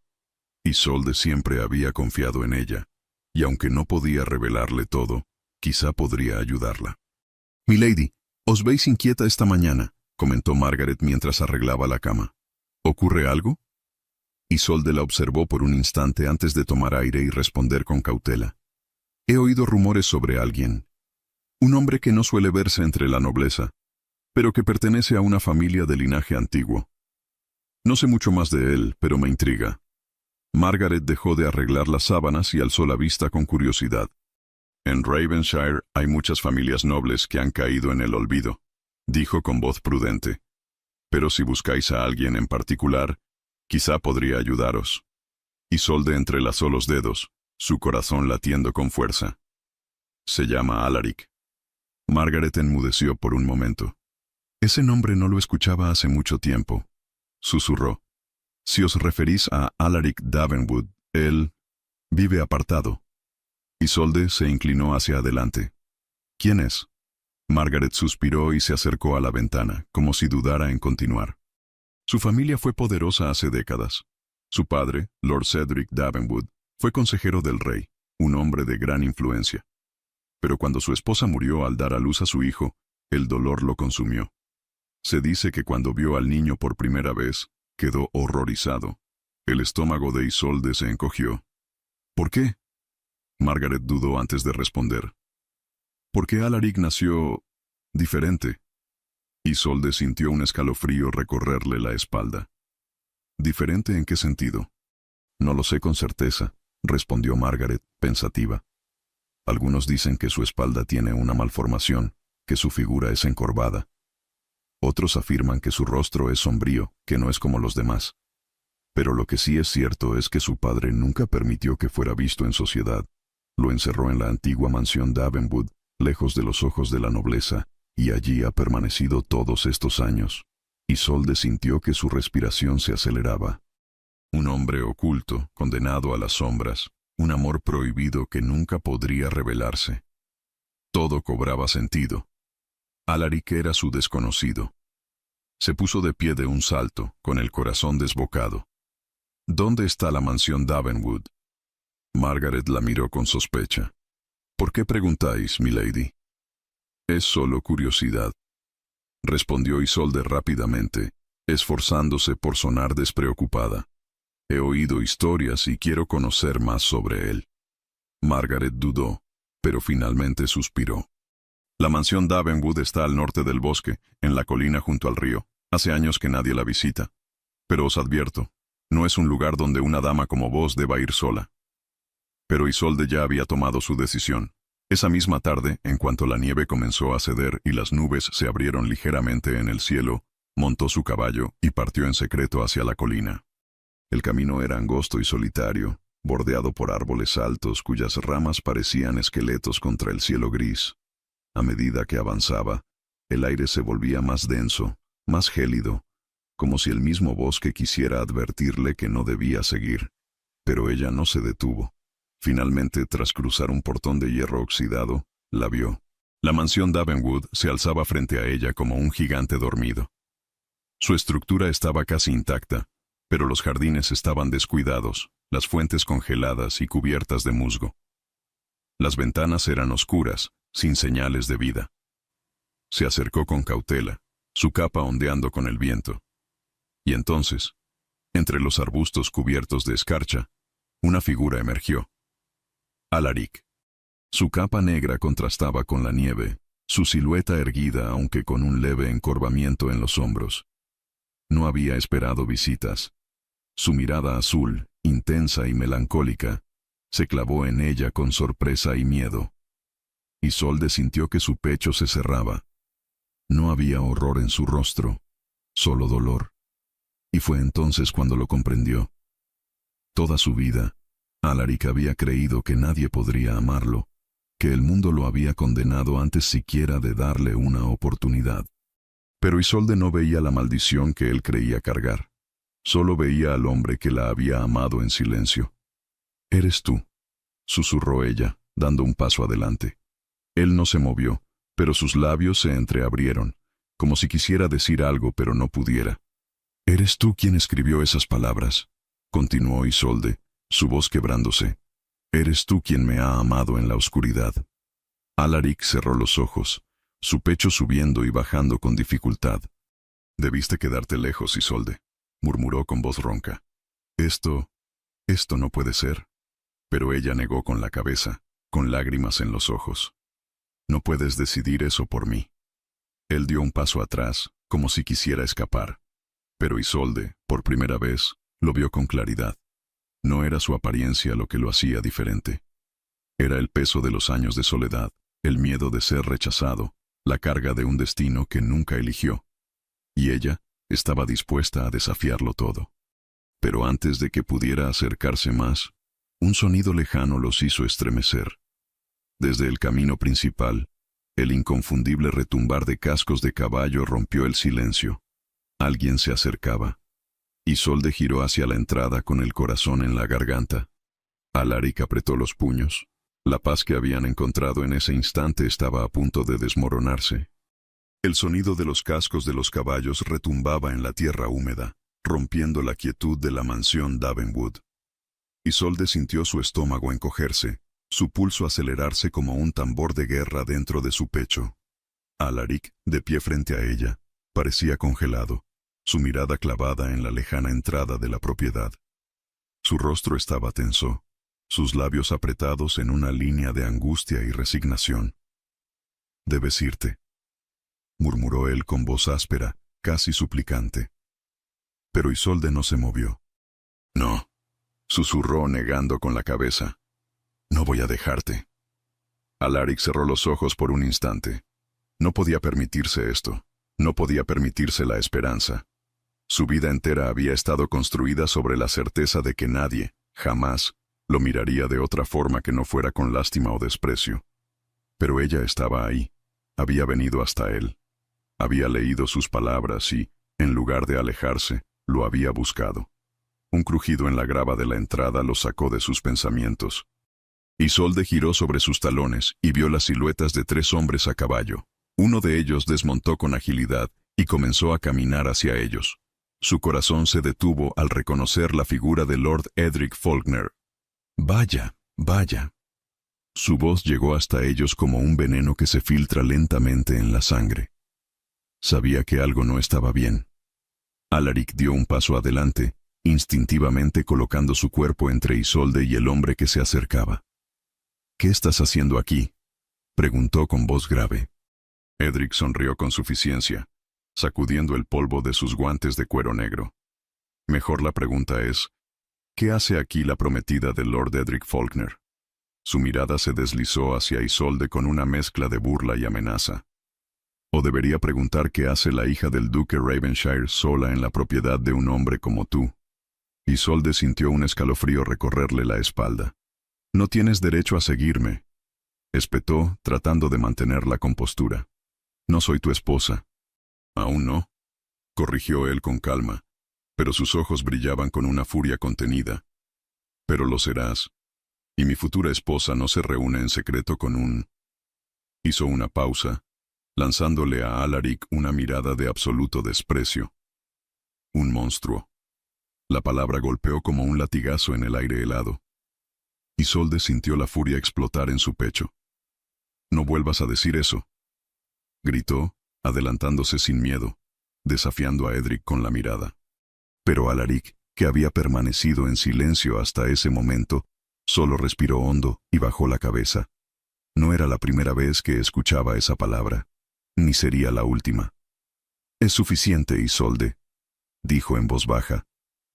Isolde siempre había confiado en ella, y aunque no podía revelarle todo, quizá podría ayudarla. «Milady, os veis inquieta esta mañana», comentó Margaret mientras arreglaba la cama. «¿Ocurre algo?» Isolde la observó por un instante antes de tomar aire y responder con cautela. «He oído rumores sobre alguien. Un hombre que no suele verse entre la nobleza, pero que pertenece a una familia de linaje antiguo. No sé mucho más de él, pero me intriga». Margaret dejó de arreglar las sábanas y alzó la vista con curiosidad. «En Ravenshire hay muchas familias nobles que han caído en el olvido», dijo con voz prudente. «Pero si buscáis a alguien en particular, quizá podría ayudaros». Isolde entrelazó los dedos, su corazón latiendo con fuerza. «Se llama Alaric». Margaret enmudeció por un momento. «Ese nombre no lo escuchaba hace mucho tiempo», susurró. «Si os referís a Alaric Davenwood, él vive apartado». Isolde se inclinó hacia adelante. «¿Quién es?» Margaret suspiró y se acercó a la ventana, como si dudara en continuar. Su familia fue poderosa hace décadas. Su padre, Lord Cedric Davenwood, fue consejero del rey, un hombre de gran influencia. Pero cuando su esposa murió al dar a luz a su hijo, el dolor lo consumió. Se dice que cuando vio al niño por primera vez, quedó horrorizado. El estómago de Isolde se encogió. «¿Por qué?» Margaret dudó antes de responder. «Porque Alaric nació diferente». Isolde sintió un escalofrío recorrerle la espalda. «¿Diferente en qué sentido?» «No lo sé con certeza», respondió Margaret, pensativa. «Algunos dicen que su espalda tiene una malformación, que su figura es encorvada. Otros afirman que su rostro es sombrío, que no es como los demás. Pero lo que sí es cierto es que su padre nunca permitió que fuera visto en sociedad. Lo encerró en la antigua mansión Davenwood, lejos de los ojos de la nobleza, y allí ha permanecido todos estos años». Isolde sintió que su respiración se aceleraba. Un hombre oculto, condenado a las sombras, un amor prohibido que nunca podría revelarse. Todo cobraba sentido. Alaric era su desconocido. Se puso de pie de un salto, con el corazón desbocado. ¿Dónde está la mansión Davenwood? Margaret la miró con sospecha. ¿Por qué preguntáis, milady? Es solo curiosidad, respondió Isolde rápidamente, esforzándose por sonar despreocupada. He oído historias y quiero conocer más sobre él. Margaret dudó, pero finalmente suspiró. La mansión Davenwood está al norte del bosque, en la colina junto al río. Hace años que nadie la visita. Pero os advierto, no es un lugar donde una dama como vos deba ir sola. Pero Isolde ya había tomado su decisión. Esa misma tarde, en cuanto la nieve comenzó a ceder y las nubes se abrieron ligeramente en el cielo, montó su caballo y partió en secreto hacia la colina. El camino era angosto y solitario, bordeado por árboles altos cuyas ramas parecían esqueletos contra el cielo gris. A medida que avanzaba, el aire se volvía más denso, más gélido, como si el mismo bosque quisiera advertirle que no debía seguir. Pero ella no se detuvo. Finalmente, tras cruzar un portón de hierro oxidado, la vio. La mansión Davenwood se alzaba frente a ella como un gigante dormido. Su estructura estaba casi intacta, pero los jardines estaban descuidados, las fuentes congeladas y cubiertas de musgo. Las ventanas eran oscuras, sin señales de vida. Se acercó con cautela, su capa ondeando con el viento. Y entonces, entre los arbustos cubiertos de escarcha, una figura emergió. Alaric. Su capa negra contrastaba con la nieve, su silueta erguida aunque con un leve encorvamiento en los hombros. No había esperado visitas. Su mirada azul, intensa y melancólica, se clavó en ella con sorpresa y miedo. Isolde sintió que su pecho se cerraba. No había horror en su rostro, solo dolor. Y fue entonces cuando lo comprendió. Toda su vida, Alaric había creído que nadie podría amarlo, que el mundo lo había condenado antes siquiera de darle una oportunidad. Pero Isolde no veía la maldición que él creía cargar. Solo veía al hombre que la había amado en silencio. «Eres tú», susurró ella, dando un paso adelante. Él no se movió, pero sus labios se entreabrieron, como si quisiera decir algo pero no pudiera. «¿Eres tú quien escribió esas palabras?», continuó Isolde, su voz quebrándose. «¿Eres tú quien me ha amado en la oscuridad?». Alaric cerró los ojos, su pecho subiendo y bajando con dificultad. «Debiste quedarte lejos, Isolde», murmuró con voz ronca. Esto no puede ser». Pero ella negó con la cabeza, con lágrimas en los ojos. «No puedes decidir eso por mí». Él dio un paso atrás, como si quisiera escapar. Pero Isolde, por primera vez, lo vio con claridad. No era su apariencia lo que lo hacía diferente. Era el peso de los años de soledad, el miedo de ser rechazado, la carga de un destino que nunca eligió. Y ella estaba dispuesta a desafiarlo todo. Pero antes de que pudiera acercarse más, un sonido lejano los hizo estremecer. Desde el camino principal, el inconfundible retumbar de cascos de caballo rompió el silencio. Alguien se acercaba. Isolde giró hacia la entrada con el corazón en la garganta. Alaric apretó los puños. La paz que habían encontrado en ese instante estaba a punto de desmoronarse. El sonido de los cascos de los caballos retumbaba en la tierra húmeda, rompiendo la quietud de la mansión Davenwood. Isolde sintió su estómago encogerse, su pulso acelerarse como un tambor de guerra dentro de su pecho. Alaric, de pie frente a ella, parecía congelado, su mirada clavada en la lejana entrada de la propiedad. Su rostro estaba tenso, sus labios apretados en una línea de angustia y resignación. «Debes irte», murmuró él con voz áspera, casi suplicante. Pero Isolde no se movió. «No», susurró negando con la cabeza. «No voy a dejarte». Alaric cerró los ojos por un instante. No podía permitirse esto. No podía permitirse la esperanza. Su vida entera había estado construida sobre la certeza de que nadie, jamás, lo miraría de otra forma que no fuera con lástima o desprecio. Pero ella estaba ahí. Había venido hasta él. Había leído sus palabras y, en lugar de alejarse, lo había buscado. Un crujido en la grava de la entrada lo sacó de sus pensamientos. Isolde giró sobre sus talones y vio las siluetas de 3 hombres a caballo. Uno de ellos desmontó con agilidad y comenzó a caminar hacia ellos. Su corazón se detuvo al reconocer la figura de Lord Edric Faulkner. «Vaya, vaya». Su voz llegó hasta ellos como un veneno que se filtra lentamente en la sangre. Sabía que algo no estaba bien. Alaric dio un paso adelante, instintivamente colocando su cuerpo entre Isolde y el hombre que se acercaba. «¿Qué estás haciendo aquí?», preguntó con voz grave. Edric sonrió con suficiencia, sacudiendo el polvo de sus guantes de cuero negro. Mejor la pregunta es, ¿qué hace aquí la prometida de Lord Edric Faulkner? Su mirada se deslizó hacia Isolde con una mezcla de burla y amenaza. ¿O debería preguntar qué hace la hija del duque Ravenshire sola en la propiedad de un hombre como tú? Isolde sintió un escalofrío recorrerle la espalda. «No tienes derecho a seguirme», espetó, tratando de mantener la compostura. «No soy tu esposa». «¿Aún no?», corrigió él con calma, pero sus ojos brillaban con una furia contenida. «Pero lo serás. Y mi futura esposa no se reúne en secreto con un...». Hizo una pausa, lanzándole a Alaric una mirada de absoluto desprecio. «Un monstruo». La palabra golpeó como un latigazo en el aire helado. Isolde sintió la furia explotar en su pecho. «No vuelvas a decir eso», gritó, adelantándose sin miedo, desafiando a Edric con la mirada. Pero Alaric, que había permanecido en silencio hasta ese momento, solo respiró hondo y bajó la cabeza. No era la primera vez que escuchaba esa palabra, ni sería la última. «Es suficiente, Isolde», dijo en voz baja.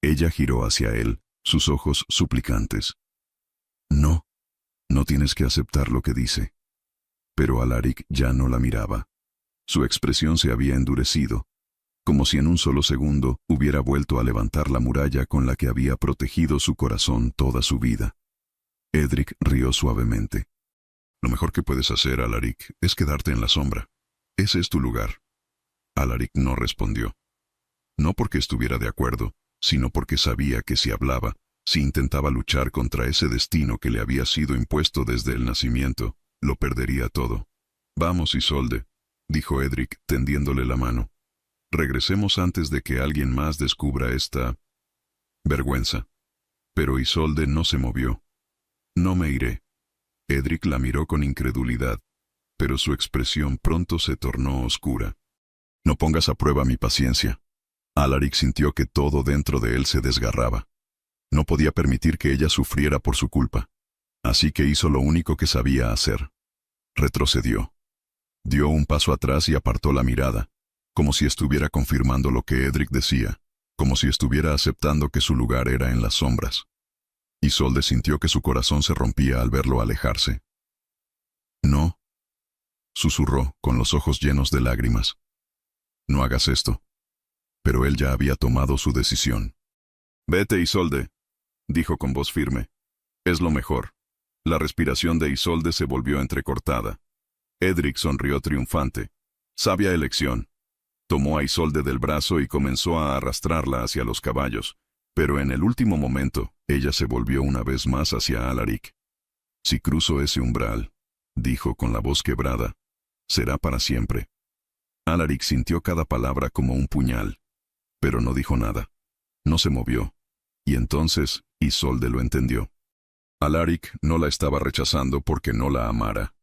Ella giró hacia él, sus ojos suplicantes. «No, no tienes que aceptar lo que dice». Pero Alaric ya no la miraba. Su expresión se había endurecido, como si en un solo segundo hubiera vuelto a levantar la muralla con la que había protegido su corazón toda su vida. Edric rió suavemente. «Lo mejor que puedes hacer, Alaric, es quedarte en la sombra. Ese es tu lugar». Alaric no respondió. No porque estuviera de acuerdo, sino porque sabía que si hablaba, si intentaba luchar contra ese destino que le había sido impuesto desde el nacimiento, lo perdería todo. «Vamos, Isolde», dijo Edric, tendiéndole la mano. «Regresemos antes de que alguien más descubra esta... vergüenza». Pero Isolde no se movió. «No me iré». Edric la miró con incredulidad, pero su expresión pronto se tornó oscura. «No pongas a prueba mi paciencia». Alaric sintió que todo dentro de él se desgarraba. No podía permitir que ella sufriera por su culpa. Así que hizo lo único que sabía hacer. Retrocedió. Dio un paso atrás y apartó la mirada, como si estuviera confirmando lo que Edric decía, como si estuviera aceptando que su lugar era en las sombras. Isolde sintió que su corazón se rompía al verlo alejarse. «No», susurró, con los ojos llenos de lágrimas. «No hagas esto». Pero él ya había tomado su decisión. «Vete, Isolde», dijo con voz firme. «Es lo mejor». La respiración de Isolde se volvió entrecortada. Edric sonrió triunfante. Sabia elección. Tomó a Isolde del brazo y comenzó a arrastrarla hacia los caballos, pero en el último momento, ella se volvió una vez más hacia Alaric. «Si cruzo ese umbral», dijo con la voz quebrada, «será para siempre». Alaric sintió cada palabra como un puñal, pero no dijo nada. No se movió. Y entonces, Isolde lo entendió. Alaric no la estaba rechazando porque no la amara.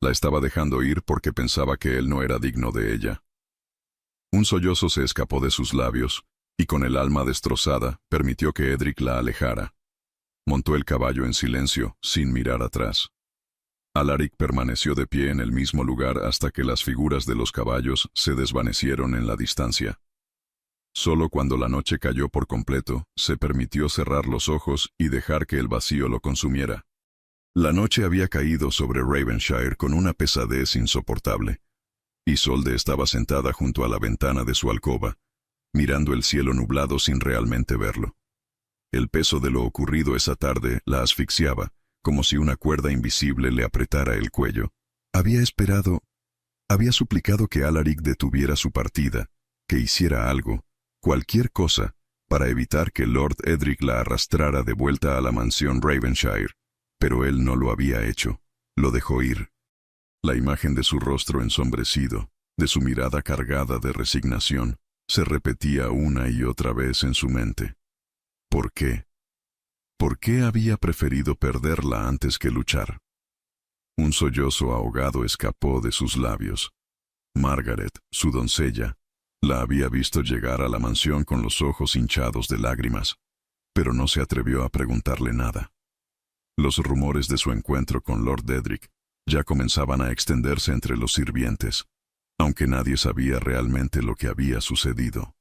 La estaba dejando ir porque pensaba que él no era digno de ella. Un sollozo se escapó de sus labios, y con el alma destrozada, permitió que Edric la alejara. Montó el caballo en silencio, sin mirar atrás. Alaric permaneció de pie en el mismo lugar hasta que las figuras de los caballos se desvanecieron en la distancia. Solo cuando la noche cayó por completo, se permitió cerrar los ojos y dejar que el vacío lo consumiera. La noche había caído sobre Ravenshire con una pesadez insoportable. Isolde estaba sentada junto a la ventana de su alcoba, mirando el cielo nublado sin realmente verlo. El peso de lo ocurrido esa tarde la asfixiaba, como si una cuerda invisible le apretara el cuello. Había suplicado que Alaric detuviera su partida, que hiciera algo, cualquier cosa, para evitar que Lord Edric la arrastrara de vuelta a la mansión Ravenshire, pero él no lo había hecho, lo dejó ir. La imagen de su rostro ensombrecido, de su mirada cargada de resignación, se repetía una y otra vez en su mente. ¿Por qué? ¿Por qué había preferido perderla antes que luchar? Un sollozo ahogado escapó de sus labios. Margaret, su doncella, la había visto llegar a la mansión con los ojos hinchados de lágrimas, pero no se atrevió a preguntarle nada. Los rumores de su encuentro con Lord Edric ya comenzaban a extenderse entre los sirvientes, aunque nadie sabía realmente lo que había sucedido.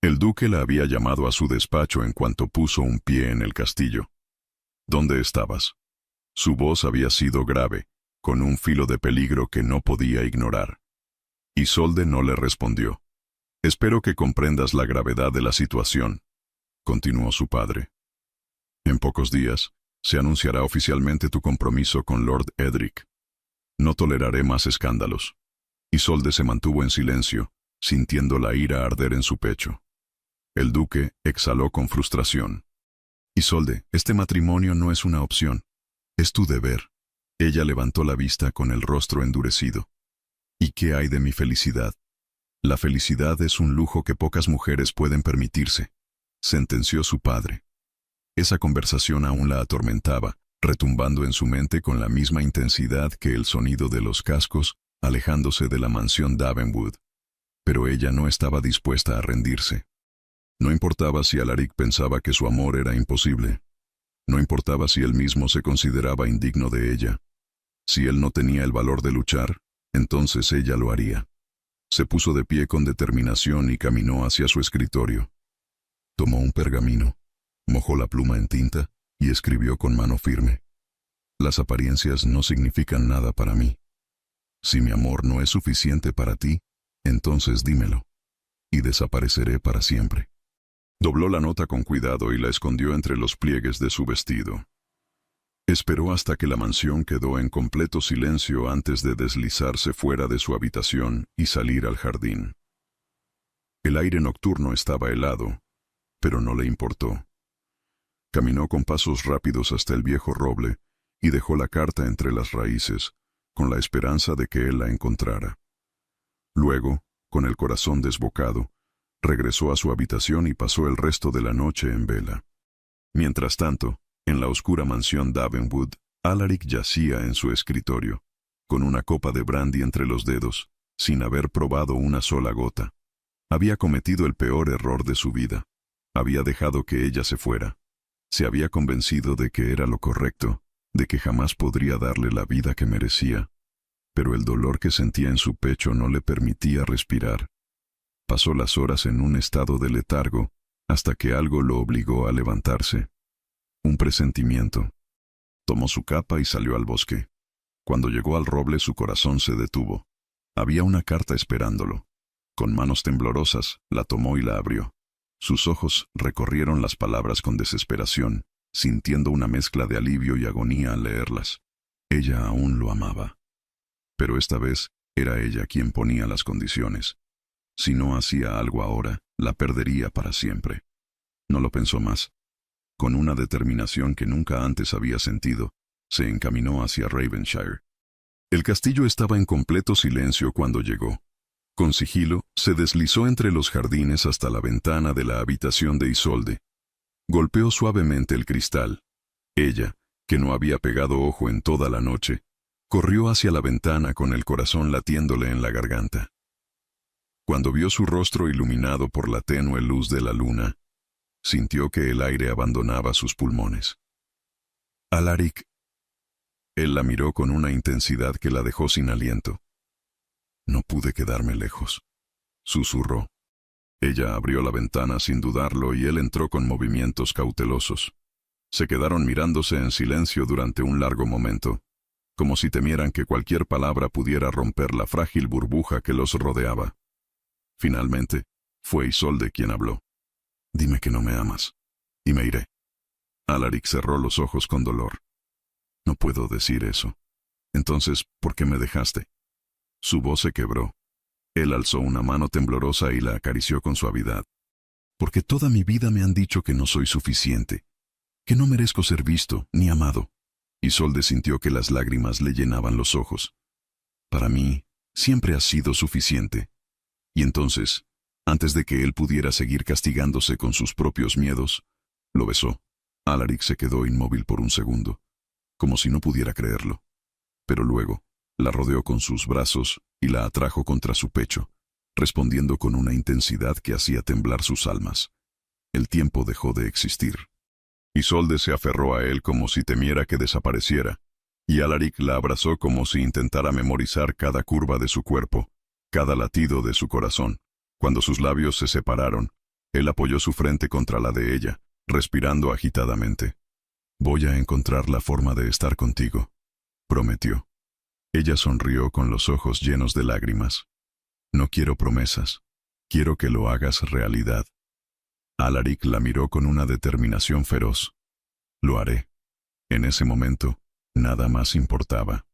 El duque la había llamado a su despacho en cuanto puso un pie en el castillo. ¿Dónde estabas? Su voz había sido grave, con un filo de peligro que no podía ignorar. Isolde no le respondió. «Espero que comprendas la gravedad de la situación», continuó su padre. «En pocos días se anunciará oficialmente tu compromiso con Lord Edric. No toleraré más escándalos». Isolde se mantuvo en silencio, sintiendo la ira arder en su pecho. El duque exhaló con frustración. «Isolde, este matrimonio no es una opción. Es tu deber». Ella levantó la vista con el rostro endurecido. «¿Y qué hay de mi felicidad? La felicidad es un lujo que pocas mujeres pueden permitirse», sentenció su padre. Esa conversación aún la atormentaba, retumbando en su mente con la misma intensidad que el sonido de los cascos, alejándose de la mansión Davenwood. Pero ella no estaba dispuesta a rendirse. No importaba si Alaric pensaba que su amor era imposible. No importaba si él mismo se consideraba indigno de ella. Si él no tenía el valor de luchar, entonces ella lo haría. Se puso de pie con determinación y caminó hacia su escritorio. Tomó un pergamino, mojó la pluma en tinta y escribió con mano firme. «Las apariencias no significan nada para mí. Si mi amor no es suficiente para ti, entonces dímelo, y desapareceré para siempre». Dobló la nota con cuidado y la escondió entre los pliegues de su vestido. Esperó hasta que la mansión quedó en completo silencio antes de deslizarse fuera de su habitación y salir al jardín. El aire nocturno estaba helado, pero no le importó. Caminó con pasos rápidos hasta el viejo roble y dejó la carta entre las raíces, con la esperanza de que él la encontrara. Luego, con el corazón desbocado, regresó a su habitación y pasó el resto de la noche en vela. Mientras tanto, en la oscura mansión Davenwood, Alaric yacía en su escritorio, con una copa de brandy entre los dedos, sin haber probado una sola gota. Había cometido el peor error de su vida. Había dejado que ella se fuera. Se había convencido de que era lo correcto, de que jamás podría darle la vida que merecía. Pero el dolor que sentía en su pecho no le permitía respirar. Pasó las horas en un estado de letargo, hasta que algo lo obligó a levantarse. Un presentimiento. Tomó su capa y salió al bosque. Cuando llegó al roble su corazón se detuvo. Había una carta esperándolo. Con manos temblorosas, la tomó y la abrió. Sus ojos recorrieron las palabras con desesperación, sintiendo una mezcla de alivio y agonía al leerlas. Ella aún lo amaba. Pero esta vez era ella quien ponía las condiciones. Si no hacía algo ahora, la perdería para siempre. No lo pensó más. Con una determinación que nunca antes había sentido, se encaminó hacia Ravenshire. El castillo estaba en completo silencio cuando llegó. Con sigilo, se deslizó entre los jardines hasta la ventana de la habitación de Isolde. Golpeó suavemente el cristal. Ella, que no había pegado ojo en toda la noche, corrió hacia la ventana con el corazón latiéndole en la garganta. Cuando vio su rostro iluminado por la tenue luz de la luna, sintió que el aire abandonaba sus pulmones. «Alaric». Él la miró con una intensidad que la dejó sin aliento. «No pude quedarme lejos», susurró. Ella abrió la ventana sin dudarlo y él entró con movimientos cautelosos. Se quedaron mirándose en silencio durante un largo momento, como si temieran que cualquier palabra pudiera romper la frágil burbuja que los rodeaba. Finalmente, fue Isolde quien habló. «Dime que no me amas, y me iré». Alaric cerró los ojos con dolor. «No puedo decir eso. Entonces, ¿por qué me dejaste?» Su voz se quebró. Él alzó una mano temblorosa y la acarició con suavidad. porque toda mi vida me han dicho que no soy suficiente, que no merezco ser visto ni amado. Isolde sintió que las lágrimas le llenaban los ojos. Para mí, siempre has sido suficiente. Y entonces, antes de que él pudiera seguir castigándose con sus propios miedos, lo besó. Alaric se quedó inmóvil por un segundo, como si no pudiera creerlo. Pero luego, la rodeó con sus brazos y la atrajo contra su pecho, respondiendo con una intensidad que hacía temblar sus almas. El tiempo dejó de existir. Isolde se aferró a él como si temiera que desapareciera, y Alaric la abrazó como si intentara memorizar cada curva de su cuerpo, cada latido de su corazón. Cuando sus labios se separaron, él apoyó su frente contra la de ella, respirando agitadamente. «Voy a encontrar la forma de estar contigo», prometió. Ella sonrió con los ojos llenos de lágrimas. «No quiero promesas. Quiero que lo hagas realidad». Alaric la miró con una determinación feroz. «Lo haré». En ese momento, nada más importaba.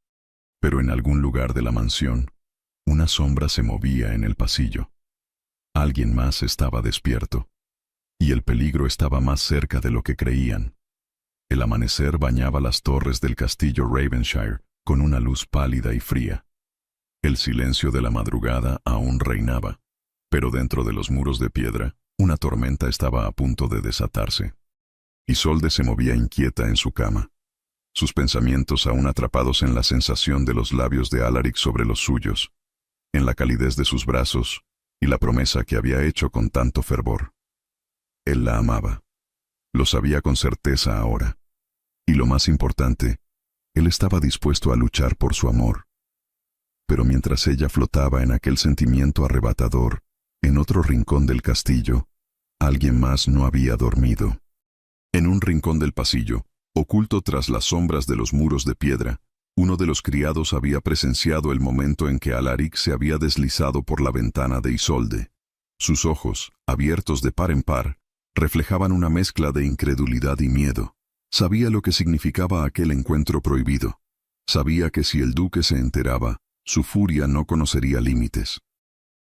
Pero en algún lugar de la mansión, una sombra se movía en el pasillo. Alguien más estaba despierto. Y el peligro estaba más cerca de lo que creían. El amanecer bañaba las torres del castillo Ravenshire con una luz pálida y fría. El silencio de la madrugada aún reinaba, pero dentro de los muros de piedra, una tormenta estaba a punto de desatarse. Isolde se movía inquieta en su cama, sus pensamientos aún atrapados en la sensación de los labios de Alaric sobre los suyos, en la calidez de sus brazos y la promesa que había hecho con tanto fervor. Él la amaba. Lo sabía con certeza ahora. Y lo más importante, él estaba dispuesto a luchar por su amor. Pero mientras ella flotaba en aquel sentimiento arrebatador, en otro rincón del castillo, alguien más no había dormido. En un rincón del pasillo, oculto tras las sombras de los muros de piedra, uno de los criados había presenciado el momento en que Alaric se había deslizado por la ventana de Isolde. Sus ojos, abiertos de par en par, reflejaban una mezcla de incredulidad y miedo. Sabía lo que significaba aquel encuentro prohibido. Sabía que si el duque se enteraba, su furia no conocería límites.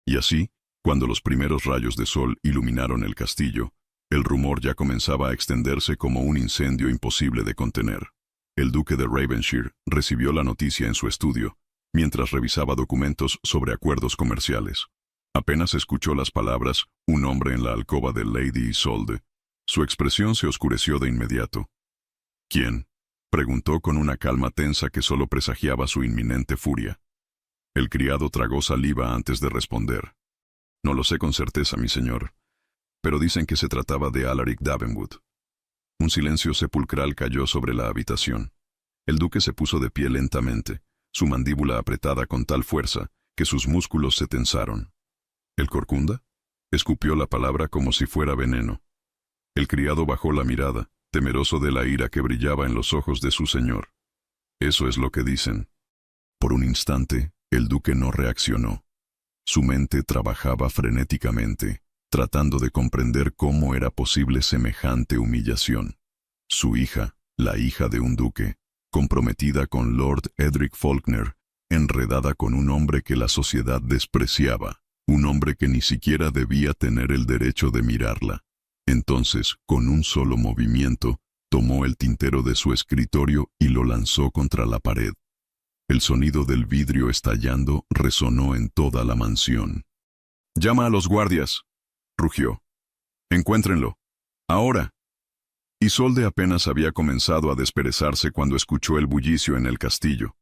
Y así, cuando los primeros rayos de sol iluminaron el castillo, el rumor ya comenzaba a extenderse como un incendio imposible de contener. El duque de Ravenshire recibió la noticia en su estudio, mientras revisaba documentos sobre acuerdos comerciales. Apenas escuchó las palabras «un hombre en la alcoba de Lady Isolde», su expresión se oscureció de inmediato. «¿Quién?», preguntó con una calma tensa que solo presagiaba su inminente furia. El criado tragó saliva antes de responder. «No lo sé con certeza, mi señor, pero dicen que se trataba de Alaric Davenwood». Un silencio sepulcral cayó sobre la habitación. El duque se puso de pie lentamente, su mandíbula apretada con tal fuerza que sus músculos se tensaron. «¿El corcunda?», escupió la palabra como si fuera veneno. El criado bajó la mirada, temeroso de la ira que brillaba en los ojos de su señor. «Eso es lo que dicen». Por un instante, el duque no reaccionó. Su mente trabajaba frenéticamente, tratando de comprender cómo era posible semejante humillación. Su hija, la hija de un duque, comprometida con Lord Edric Faulkner, enredada con un hombre que la sociedad despreciaba, un hombre que ni siquiera debía tener el derecho de mirarla. Entonces, con un solo movimiento, tomó el tintero de su escritorio y lo lanzó contra la pared. El sonido del vidrio estallando resonó en toda la mansión. «¡Llama a los guardias!», rugió. «Encuéntrenlo. Ahora». Isolde apenas había comenzado a desperezarse cuando escuchó el bullicio en el castillo.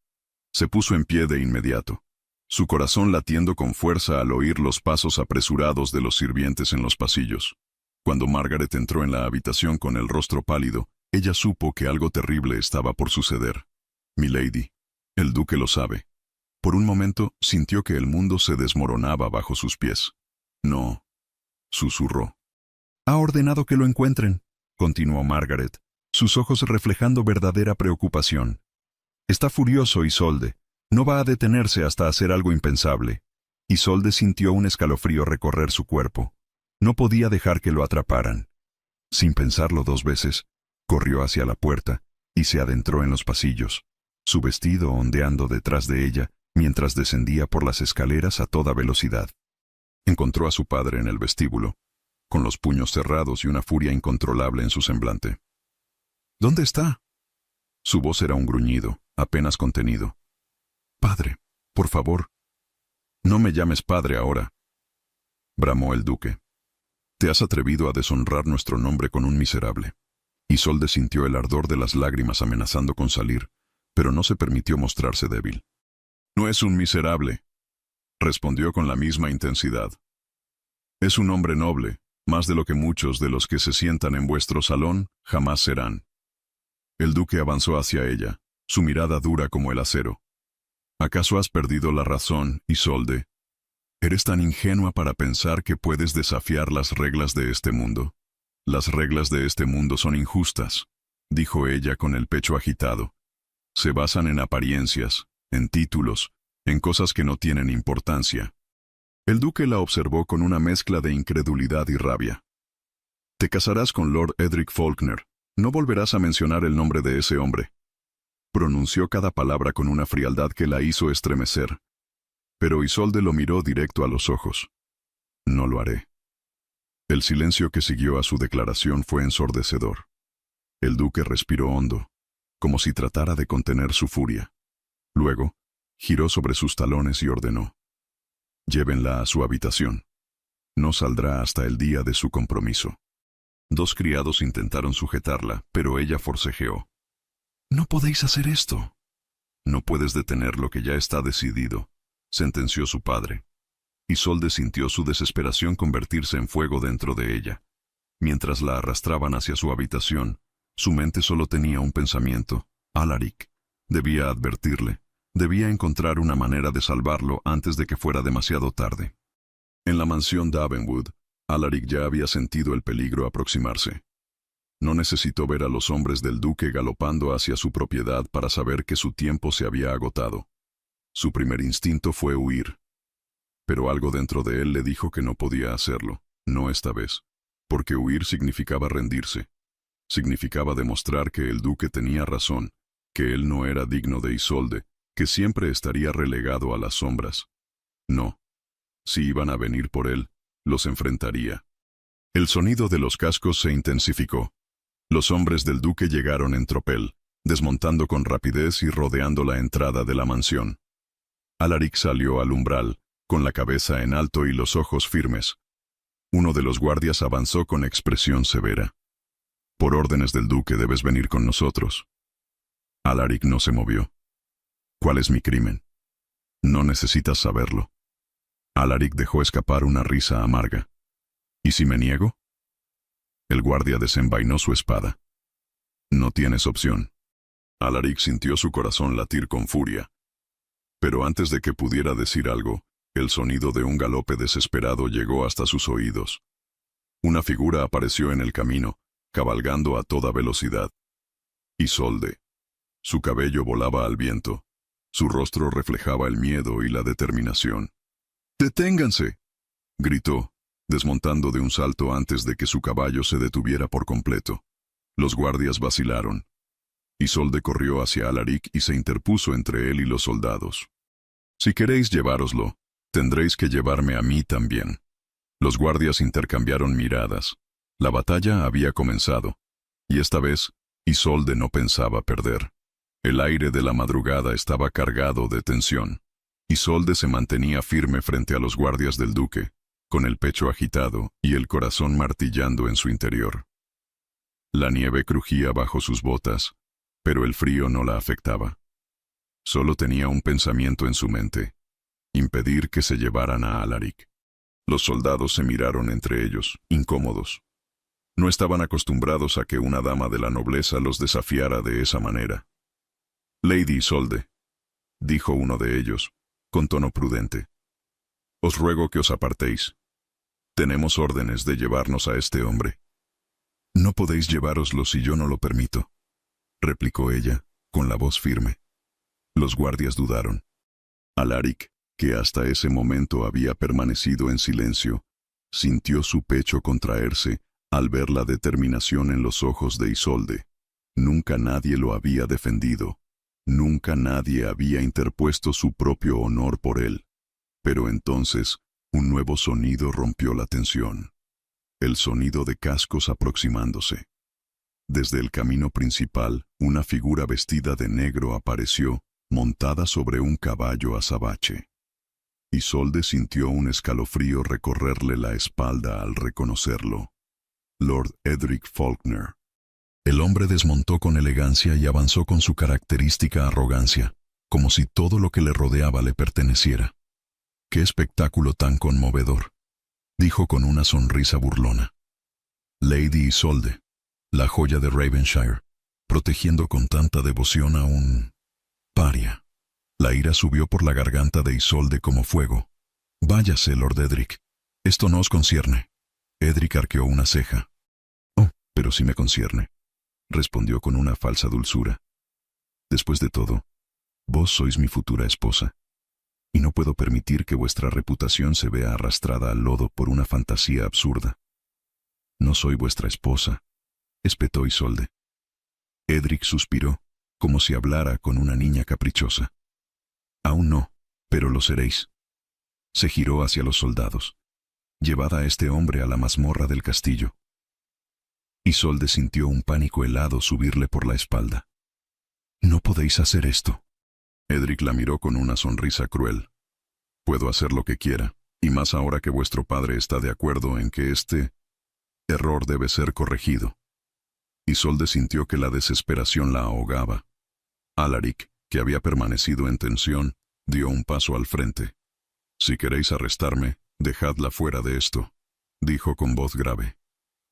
Se puso en pie de inmediato, su corazón latiendo con fuerza al oír los pasos apresurados de los sirvientes en los pasillos. Cuando Margaret entró en la habitación con el rostro pálido, ella supo que algo terrible estaba por suceder. «Milady, el duque lo sabe». Por un momento sintió que el mundo se desmoronaba bajo sus pies. «No», susurró. «Ha ordenado que lo encuentren», continuó Margaret, sus ojos reflejando verdadera preocupación. «Está furioso, Isolde. No va a detenerse hasta hacer algo impensable». Isolde sintió un escalofrío recorrer su cuerpo. No podía dejar que lo atraparan. Sin pensarlo dos veces, corrió hacia la puerta y se adentró en los pasillos, su vestido ondeando detrás de ella mientras descendía por las escaleras a toda velocidad. Encontró a su padre en el vestíbulo. con los puños cerrados y una furia incontrolable en su semblante. ¿Dónde está? Su voz era un gruñido, apenas contenido. Padre, por favor. No me llames padre ahora, bramó el duque. Te has atrevido a deshonrar nuestro nombre con un miserable. Isolde sintió el ardor de las lágrimas amenazando con salir, pero no se permitió mostrarse débil. No es un miserable, respondió con la misma intensidad. Es un hombre noble, más de lo que muchos de los que se sientan en vuestro salón jamás serán. El duque avanzó hacia ella, su mirada dura como el acero. ¿Acaso has perdido la razón, Isolde? ¿Eres tan ingenua para pensar que puedes desafiar las reglas de este mundo? Las reglas de este mundo son injustas, dijo ella con el pecho agitado. Se basan en apariencias, en títulos, en cosas que no tienen importancia. El duque la observó con una mezcla de incredulidad y rabia. Te casarás con Lord Edric Faulkner. No volverás a mencionar el nombre de ese hombre. Pronunció cada palabra con una frialdad que la hizo estremecer. Pero Isolde lo miró directo a los ojos. No lo haré. El silencio que siguió a su declaración fue ensordecedor. El duque respiró hondo, como si tratara de contener su furia. Luego, giró sobre sus talones y ordenó: llévenla a su habitación. No saldrá hasta el día de su compromiso. Dos criados intentaron sujetarla, pero ella forcejeó. No podéis hacer esto. No puedes detener lo que ya está decidido, sentenció su padre. Isolde sintió su desesperación convertirse en fuego dentro de ella. Mientras la arrastraban hacia su habitación, su mente solo tenía un pensamiento: Alaric. Debía advertirle. Debía encontrar una manera de salvarlo antes de que fuera demasiado tarde. En la mansión Davenwood, Alaric ya había sentido el peligro aproximarse. No necesitó ver a los hombres del duque galopando hacia su propiedad para saber que su tiempo se había agotado. Su primer instinto fue huir. Pero algo dentro de él le dijo que no podía hacerlo, no esta vez, porque huir significaba rendirse. Significaba demostrar que el duque tenía razón, que él no era digno de Isolde, que siempre estaría relegado a las sombras. No. Si iban a venir por él, los enfrentaría. El sonido de los cascos se intensificó. Los hombres del duque llegaron en tropel, desmontando con rapidez y rodeando la entrada de la mansión. Alaric salió al umbral, con la cabeza en alto y los ojos firmes. Uno de los guardias avanzó con expresión severa. Por órdenes del duque debes venir con nosotros. Alaric no se movió. ¿Cuál es mi crimen? No necesitas saberlo. Alaric dejó escapar una risa amarga. ¿Y si me niego? El guardia desenvainó su espada. No tienes opción. Alaric sintió su corazón latir con furia. Pero antes de que pudiera decir algo, el sonido de un galope desesperado llegó hasta sus oídos. Una figura apareció en el camino, cabalgando a toda velocidad. Isolde. Su cabello volaba al viento. Su rostro reflejaba el miedo y la determinación. ¡Deténganse!, gritó, desmontando de un salto antes de que su caballo se detuviera por completo. Los guardias vacilaron. Isolde corrió hacia Alaric y se interpuso entre él y los soldados. Si queréis llevároslo, tendréis que llevarme a mí también. Los guardias intercambiaron miradas. La batalla había comenzado, y esta vez, Isolde no pensaba perder. El aire de la madrugada estaba cargado de tensión. Isolde se mantenía firme frente a los guardias del duque, con el pecho agitado y el corazón martillando en su interior. La nieve crujía bajo sus botas, pero el frío no la afectaba. Solo tenía un pensamiento en su mente: impedir que se llevaran a Alaric. Los soldados se miraron entre ellos, incómodos. No estaban acostumbrados a que una dama de la nobleza los desafiara de esa manera. Lady Isolde, dijo uno de ellos, con tono prudente, os ruego que os apartéis. Tenemos órdenes de llevarnos a este hombre. No podéis llevároslo si yo no lo permito, replicó ella, con la voz firme. Los guardias dudaron. Alaric, que hasta ese momento había permanecido en silencio, sintió su pecho contraerse al ver la determinación en los ojos de Isolde. Nunca nadie lo había defendido. Nunca nadie había interpuesto su propio honor por él. Pero entonces, un nuevo sonido rompió la tensión. el sonido de cascos aproximándose. Desde el camino principal, una figura vestida de negro apareció, montada sobre un caballo azabache. Isolde sintió un escalofrío recorrerle la espalda al reconocerlo. Lord Edric Faulkner. El hombre desmontó con elegancia y avanzó con su característica arrogancia, como si todo lo que le rodeaba le perteneciera. ¡Qué espectáculo tan conmovedor!, dijo con una sonrisa burlona. Lady Isolde, la joya de Ravenshire, protegiendo con tanta devoción a un paria. La ira subió por la garganta de Isolde como fuego. Váyase, Lord Edric. Esto no os concierne. Edric arqueó una ceja. Oh, pero sí me concierne, respondió con una falsa dulzura. Después de todo, vos sois mi futura esposa, y no puedo permitir que vuestra reputación se vea arrastrada al lodo por una fantasía absurda. No soy vuestra esposa, espetó Isolde. Edric suspiró, como si hablara con una niña caprichosa. Aún no, pero lo seréis. Se giró hacia los soldados. Llevad a este hombre a la mazmorra del castillo. Isolde sintió un pánico helado subirle por la espalda. No podéis hacer esto. Edric la miró con una sonrisa cruel. Puedo hacer lo que quiera, y más ahora que vuestro padre está de acuerdo en que este error debe ser corregido. Isolde sintió que la desesperación la ahogaba. Alaric, que había permanecido en tensión, dio un paso al frente. Si queréis arrestarme, dejadla fuera de esto, dijo con voz grave.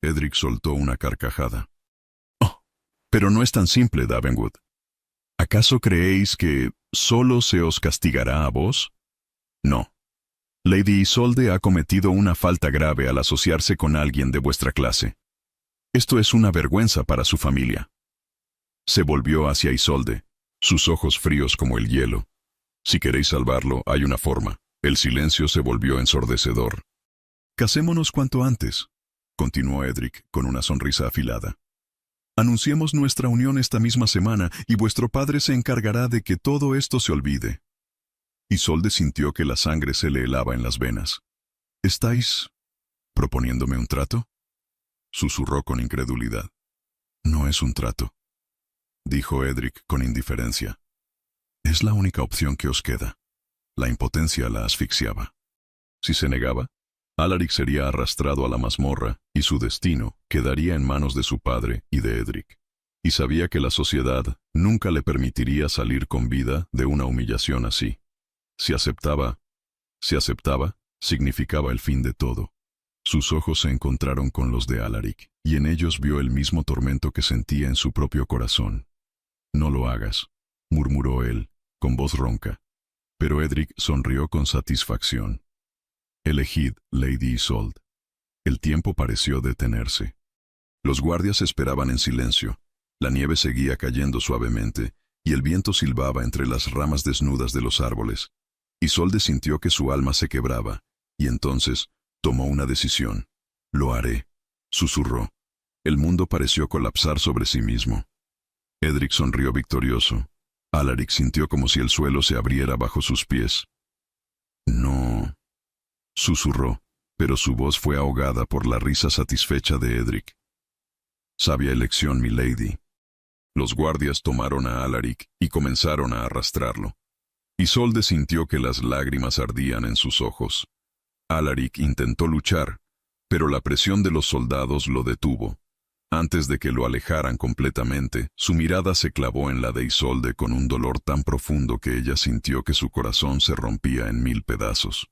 Edric soltó una carcajada. Oh, pero no es tan simple, Davenwood. ¿Acaso creéis que solo se os castigará a vos? No. Lady Isolde ha cometido una falta grave al asociarse con alguien de vuestra clase. Esto es una vergüenza para su familia. Se volvió hacia Isolde, sus ojos fríos como el hielo. Si queréis salvarlo, hay una forma. El silencio se volvió ensordecedor. Casémonos cuanto antes, continuó Edric con una sonrisa afilada. Anunciemos nuestra unión esta misma semana y vuestro padre se encargará de que todo esto se olvide. Isolde sintió que la sangre se le helaba en las venas. ¿Estáis proponiéndome un trato?, susurró con incredulidad. No es un trato, dijo Edric con indiferencia. Es la única opción que os queda. La impotencia la asfixiaba. Si se negaba, Alaric sería arrastrado a la mazmorra y su destino quedaría en manos de su padre y de Edric. Y sabía que la sociedad nunca le permitiría salir con vida de una humillación así. Si aceptaba, significaba el fin de todo. Sus ojos se encontraron con los de Alaric, y en ellos vio el mismo tormento que sentía en su propio corazón. No lo hagas, murmuró él, con voz ronca. Pero Edric sonrió con satisfacción. Elegid, Lady Isolde. El tiempo pareció detenerse. Los guardias esperaban en silencio. La nieve seguía cayendo suavemente, y el viento silbaba entre las ramas desnudas de los árboles. Isolde sintió que su alma se quebraba, y entonces tomó una decisión. Lo haré, susurró. El mundo pareció colapsar sobre sí mismo. Edric sonrió victorioso. Alaric sintió como si el suelo se abriera bajo sus pies. No, susurró, pero su voz fue ahogada por la risa satisfecha de Edric. Sabia elección, milady. Los guardias tomaron a Alaric y comenzaron a arrastrarlo. Isolde sintió que las lágrimas ardían en sus ojos. Alaric intentó luchar, pero la presión de los soldados lo detuvo. Antes de que lo alejaran completamente, su mirada se clavó en la de Isolde con un dolor tan profundo que ella sintió que su corazón se rompía en 1000 pedazos.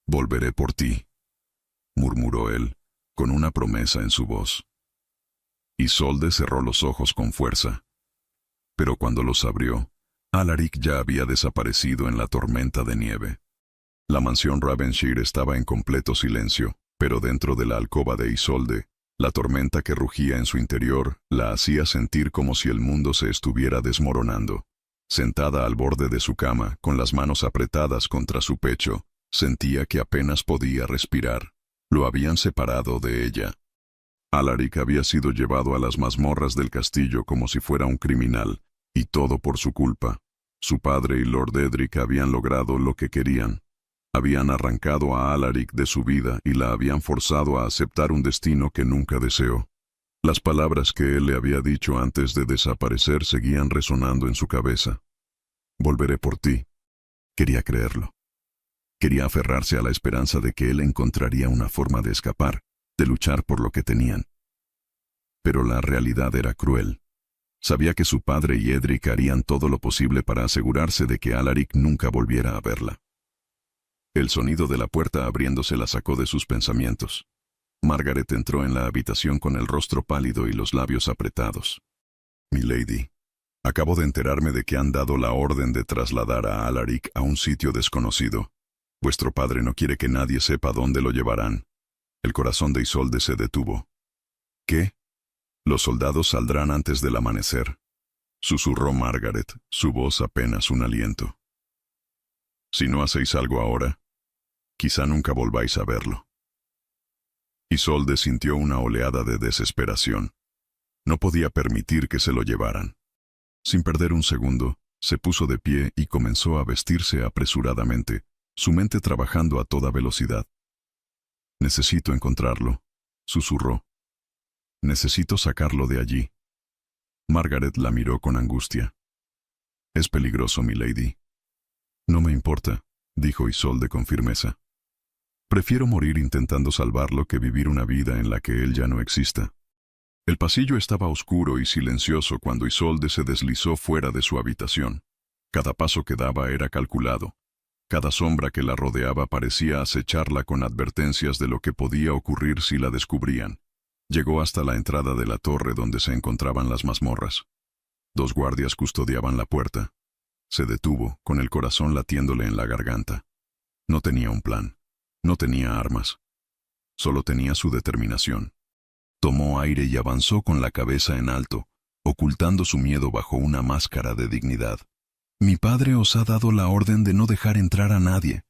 «Volveré por ti», murmuró él, con una promesa en su voz. Isolde cerró los ojos con fuerza. Pero cuando los abrió, Alaric ya había desaparecido en la tormenta de nieve. La mansión Ravenshire estaba en completo silencio, pero dentro de la alcoba de Isolde, la tormenta que rugía en su interior la hacía sentir como si el mundo se estuviera desmoronando. Sentada al borde de su cama, con las manos apretadas contra su pecho, sentía que apenas podía respirar. Lo habían separado de ella. Alaric había sido llevado a las mazmorras del castillo como si fuera un criminal, y todo por su culpa. Su padre y Lord Edric habían logrado lo que querían. Habían arrancado a Alaric de su vida y la habían forzado a aceptar un destino que nunca deseó. Las palabras que él le había dicho antes de desaparecer seguían resonando en su cabeza. Volveré por ti. Quería creerlo. Quería aferrarse a la esperanza de que él encontraría una forma de escapar, de luchar por lo que tenían. Pero la realidad era cruel. Sabía que su padre y Edric harían todo lo posible para asegurarse de que Alaric nunca volviera a verla. El sonido de la puerta abriéndose la sacó de sus pensamientos. Margaret entró en la habitación con el rostro pálido y los labios apretados. «Milady, acabo de enterarme de que han dado la orden de trasladar a Alaric a un sitio desconocido. Vuestro padre no quiere que nadie sepa dónde lo llevarán». El corazón de Isolde se detuvo. «¿Qué? Los soldados saldrán antes del amanecer», susurró Margaret, su voz apenas un aliento. «Si no hacéis algo ahora, quizá nunca volváis a verlo». Isolde sintió una oleada de desesperación. No podía permitir que se lo llevaran. Sin perder un segundo, se puso de pie y comenzó a vestirse apresuradamente, su mente trabajando a toda velocidad. «Necesito encontrarlo», susurró. «Necesito sacarlo de allí». Margaret la miró con angustia. «Es peligroso, milady». «No me importa», dijo Isolde con firmeza. «Prefiero morir intentando salvarlo que vivir una vida en la que él ya no exista». El pasillo estaba oscuro y silencioso cuando Isolde se deslizó fuera de su habitación. Cada paso que daba era calculado. Cada sombra que la rodeaba parecía acecharla con advertencias de lo que podía ocurrir si la descubrían. Llegó hasta la entrada de la torre donde se encontraban las mazmorras. 2 guardias custodiaban la puerta. Se detuvo, con el corazón latiéndole en la garganta. No tenía un plan. No tenía armas. Solo tenía su determinación. Tomó aire y avanzó con la cabeza en alto, ocultando su miedo bajo una máscara de dignidad. «Mi padre os ha dado la orden de no dejar entrar a nadie»,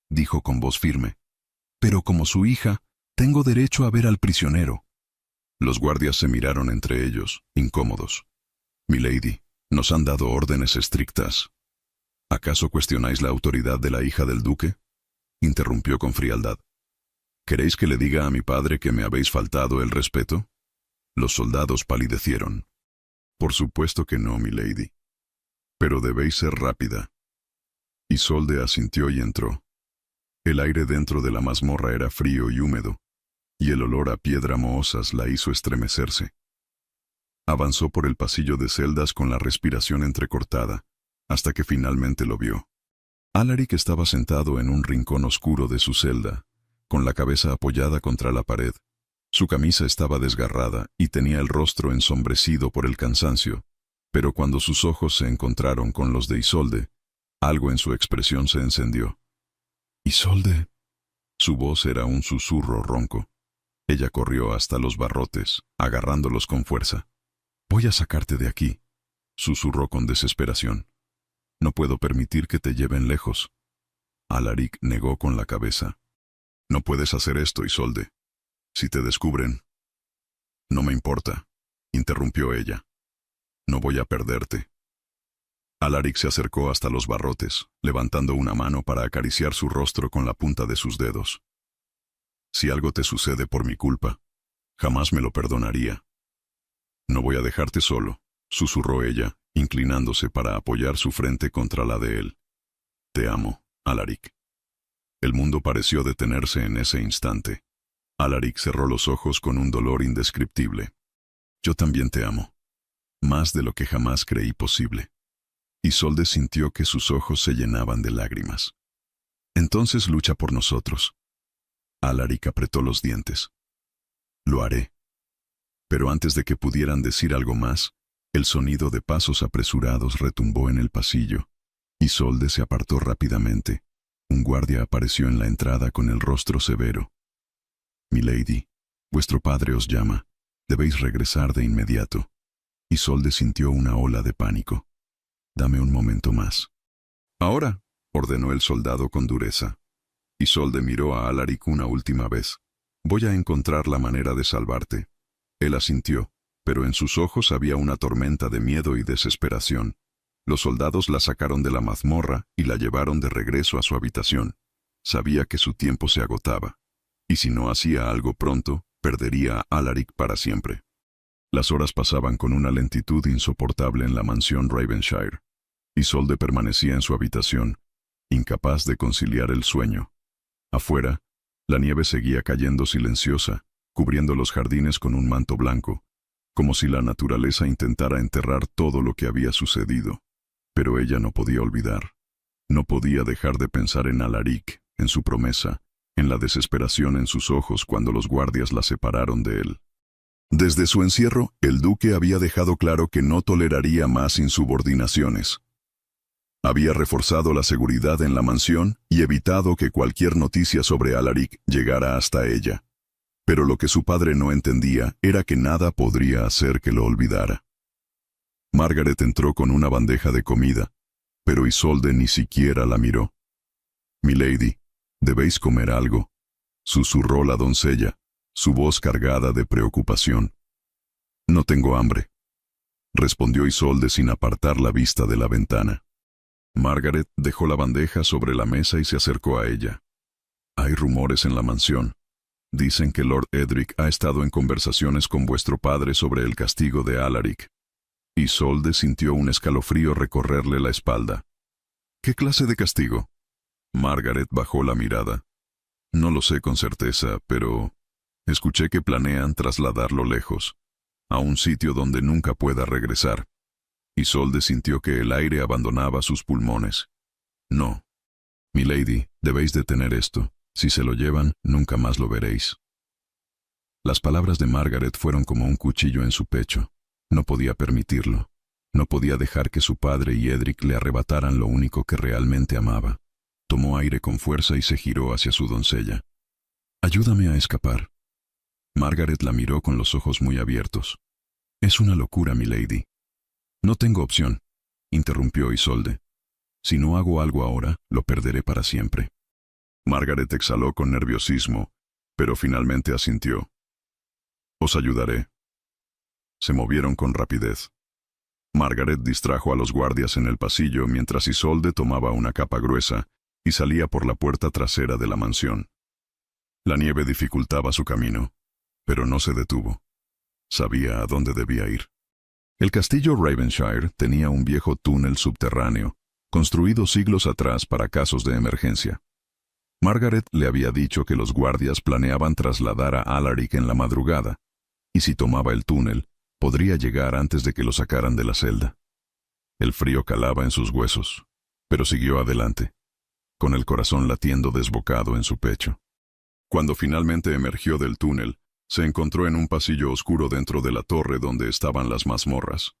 dijo con voz firme. «Pero como su hija, tengo derecho a ver al prisionero». Los guardias se miraron entre ellos, incómodos. «Milady, nos han dado órdenes estrictas». «¿Acaso cuestionáis la autoridad de la hija del duque?», interrumpió con frialdad. «¿Queréis que le diga a mi padre que me habéis faltado el respeto?». Los soldados palidecieron. «Por supuesto que no, milady. Pero debéis ser rápida». Isolde asintió y entró. El aire dentro de la mazmorra era frío y húmedo, y el olor a piedra mohosas la hizo estremecerse. Avanzó por el pasillo de celdas con la respiración entrecortada, hasta que finalmente lo vio. Alaric estaba sentado en un rincón oscuro de su celda, con la cabeza apoyada contra la pared. Su camisa estaba desgarrada y tenía el rostro ensombrecido por el cansancio, pero cuando sus ojos se encontraron con los de Isolde, algo en su expresión se encendió. «Isolde». Su voz era un susurro ronco. Ella corrió hasta los barrotes, agarrándolos con fuerza. «Voy a sacarte de aquí», susurró con desesperación. «No puedo permitir que te lleven lejos». Alaric negó con la cabeza. «No puedes hacer esto, Isolde. Si te descubren...». «No me importa», interrumpió ella. «No voy a perderte». Alaric se acercó hasta los barrotes, levantando una mano para acariciar su rostro con la punta de sus dedos. «Si algo te sucede por mi culpa, jamás me lo perdonaría». «No voy a dejarte solo», susurró ella, inclinándose para apoyar su frente contra la de él. «Te amo, Alaric». El mundo pareció detenerse en ese instante. Alaric cerró los ojos con un dolor indescriptible. «Yo también te amo. Más de lo que jamás creí posible». Isolde sintió que sus ojos se llenaban de lágrimas. «Entonces lucha por nosotros». Alaric apretó los dientes. «Lo haré». Pero antes de que pudieran decir algo más, el sonido de pasos apresurados retumbó en el pasillo. Isolde se apartó rápidamente. Un guardia apareció en la entrada con el rostro severo. «Milady, vuestro padre os llama. Debéis regresar de inmediato». Isolde sintió una ola de pánico. «Dame un momento más». «Ahora», ordenó el soldado con dureza. Isolde miró a Alaric una última vez. «Voy a encontrar la manera de salvarte». Él asintió, pero en sus ojos había una tormenta de miedo y desesperación. Los soldados la sacaron de la mazmorra y la llevaron de regreso a su habitación. Sabía que su tiempo se agotaba, y si no hacía algo pronto, perdería a Alaric para siempre. Las horas pasaban con una lentitud insoportable en la mansión Ravenshire. Isolde permanecía en su habitación, incapaz de conciliar el sueño. Afuera, la nieve seguía cayendo silenciosa, cubriendo los jardines con un manto blanco, como si la naturaleza intentara enterrar todo lo que había sucedido. Pero ella no podía olvidar. No podía dejar de pensar en Alaric, en su promesa, en la desesperación en sus ojos cuando los guardias la separaron de él. Desde su encierro, el duque había dejado claro que no toleraría más insubordinaciones. Había reforzado la seguridad en la mansión y evitado que cualquier noticia sobre Alaric llegara hasta ella. Pero lo que su padre no entendía era que nada podría hacer que lo olvidara. Margaret entró con una bandeja de comida, pero Isolde ni siquiera la miró. «Milady, debéis comer algo», susurró la doncella, su voz cargada de preocupación. «No tengo hambre», respondió Isolde sin apartar la vista de la ventana. Margaret dejó la bandeja sobre la mesa y se acercó a ella. «Hay rumores en la mansión. Dicen que Lord Edric ha estado en conversaciones con vuestro padre sobre el castigo de Alaric». Isolde sintió un escalofrío recorrerle la espalda. «¿Qué clase de castigo?». Margaret bajó la mirada. «No lo sé con certeza, pero escuché que planean trasladarlo lejos, a un sitio donde nunca pueda regresar». Isolde sintió que el aire abandonaba sus pulmones. «No. Milady, debéis detener esto. Si se lo llevan, nunca más lo veréis». Las palabras de Margaret fueron como un cuchillo en su pecho. No podía permitirlo. No podía dejar que su padre y Edric le arrebataran lo único que realmente amaba. Tomó aire con fuerza y se giró hacia su doncella. «Ayúdame a escapar». Margaret la miró con los ojos muy abiertos. «Es una locura, milady». «No tengo opción», interrumpió Isolde. «Si no hago algo ahora, lo perderé para siempre». Margaret exhaló con nerviosismo, pero finalmente asintió. «Os ayudaré». Se movieron con rapidez. Margaret distrajo a los guardias en el pasillo mientras Isolde tomaba una capa gruesa y salía por la puerta trasera de la mansión. La nieve dificultaba su camino, pero no se detuvo. Sabía a dónde debía ir. El castillo Ravenshire tenía un viejo túnel subterráneo, construido siglos atrás para casos de emergencia. Margaret le había dicho que los guardias planeaban trasladar a Alaric en la madrugada, y si tomaba el túnel, podría llegar antes de que lo sacaran de la celda. El frío calaba en sus huesos, pero siguió adelante, con el corazón latiendo desbocado en su pecho. Cuando finalmente emergió del túnel, se encontró en un pasillo oscuro dentro de la torre donde estaban las mazmorras.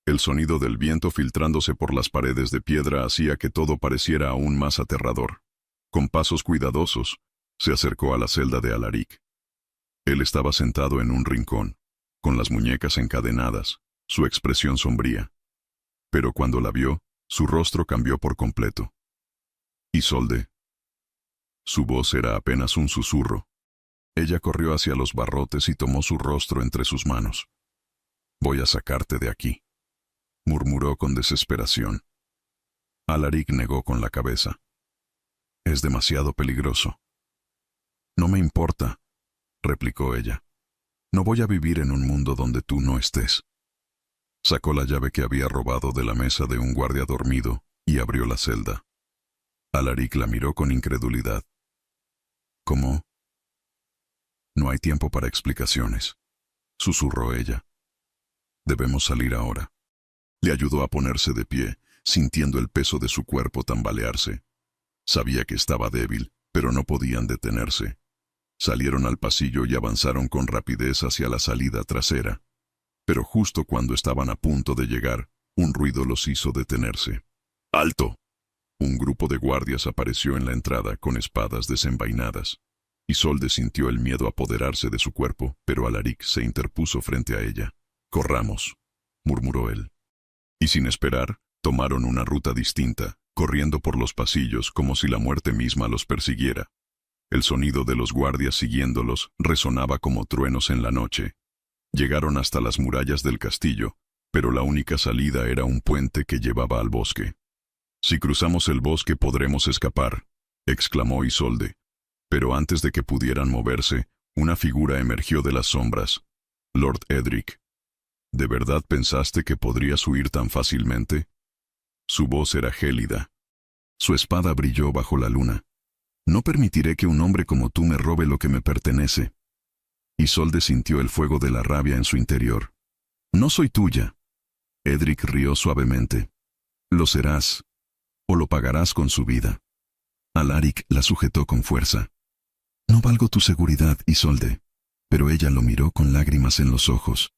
El sonido del viento filtrándose por las paredes de piedra hacía que todo pareciera aún más aterrador. Con pasos cuidadosos, se acercó a la celda de Alaric. Él estaba sentado en un rincón, con las muñecas encadenadas, su expresión sombría. Pero cuando la vio, su rostro cambió por completo. «Isolde». Su voz era apenas un susurro. Ella corrió hacia los barrotes y tomó su rostro entre sus manos. «Voy a sacarte de aquí», murmuró con desesperación. Alaric negó con la cabeza. «Es demasiado peligroso». «No me importa», replicó ella. «No voy a vivir en un mundo donde tú no estés». Sacó la llave que había robado de la mesa de un guardia dormido y abrió la celda. Alaric la miró con incredulidad. «¿Cómo?» «No hay tiempo para explicaciones», susurró ella. «Debemos salir ahora». Le ayudó a ponerse de pie, sintiendo el peso de su cuerpo tambalearse. Sabía que estaba débil, pero no podían detenerse. Salieron al pasillo y avanzaron con rapidez hacia la salida trasera. Pero justo cuando estaban a punto de llegar, un ruido los hizo detenerse. «¡Alto!». Un grupo de guardias apareció en la entrada con espadas desenvainadas. Isolde sintió el miedo apoderarse de su cuerpo, pero Alaric se interpuso frente a ella. «Corramos», murmuró él. Y sin esperar, tomaron una ruta distinta, corriendo por los pasillos como si la muerte misma los persiguiera. El sonido de los guardias siguiéndolos resonaba como truenos en la noche. Llegaron hasta las murallas del castillo, pero la única salida era un puente que llevaba al bosque. «Si cruzamos el bosque podremos escapar», exclamó Isolde. Pero antes de que pudieran moverse, una figura emergió de las sombras. Lord Edric. ¿De verdad pensaste que podrías huir tan fácilmente? Su voz era gélida. Su espada brilló bajo la luna. No permitiré que un hombre como tú me robe lo que me pertenece. Isolde sintió el fuego de la rabia en su interior. No soy tuya. Edric rió suavemente. Lo serás, o lo pagarás con su vida. Alaric la sujetó con fuerza. No valgo tu seguridad, Isolde. Pero ella lo miró con lágrimas en los ojos.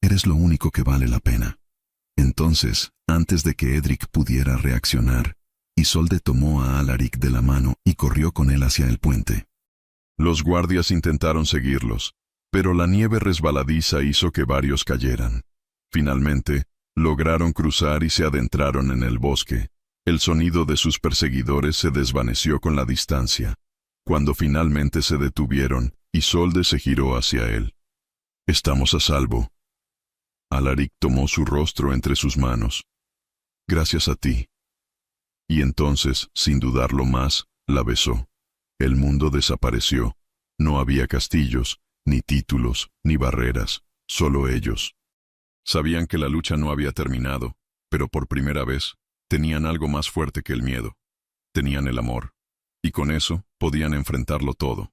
Eres lo único que vale la pena. Entonces, antes de que Edric pudiera reaccionar, Isolde tomó a Alaric de la mano y corrió con él hacia el puente. Los guardias intentaron seguirlos, pero la nieve resbaladiza hizo que varios cayeran. Finalmente, lograron cruzar y se adentraron en el bosque. El sonido de sus perseguidores se desvaneció con la distancia. Cuando finalmente se detuvieron, Isolde se giró hacia él. «Estamos a salvo». Alaric tomó su rostro entre sus manos. «Gracias a ti». Y entonces, sin dudarlo más, la besó. El mundo desapareció. No había castillos, ni títulos, ni barreras, solo ellos. Sabían que la lucha no había terminado, pero por primera vez, tenían algo más fuerte que el miedo. Tenían el amor. Y con eso, podían enfrentarlo todo.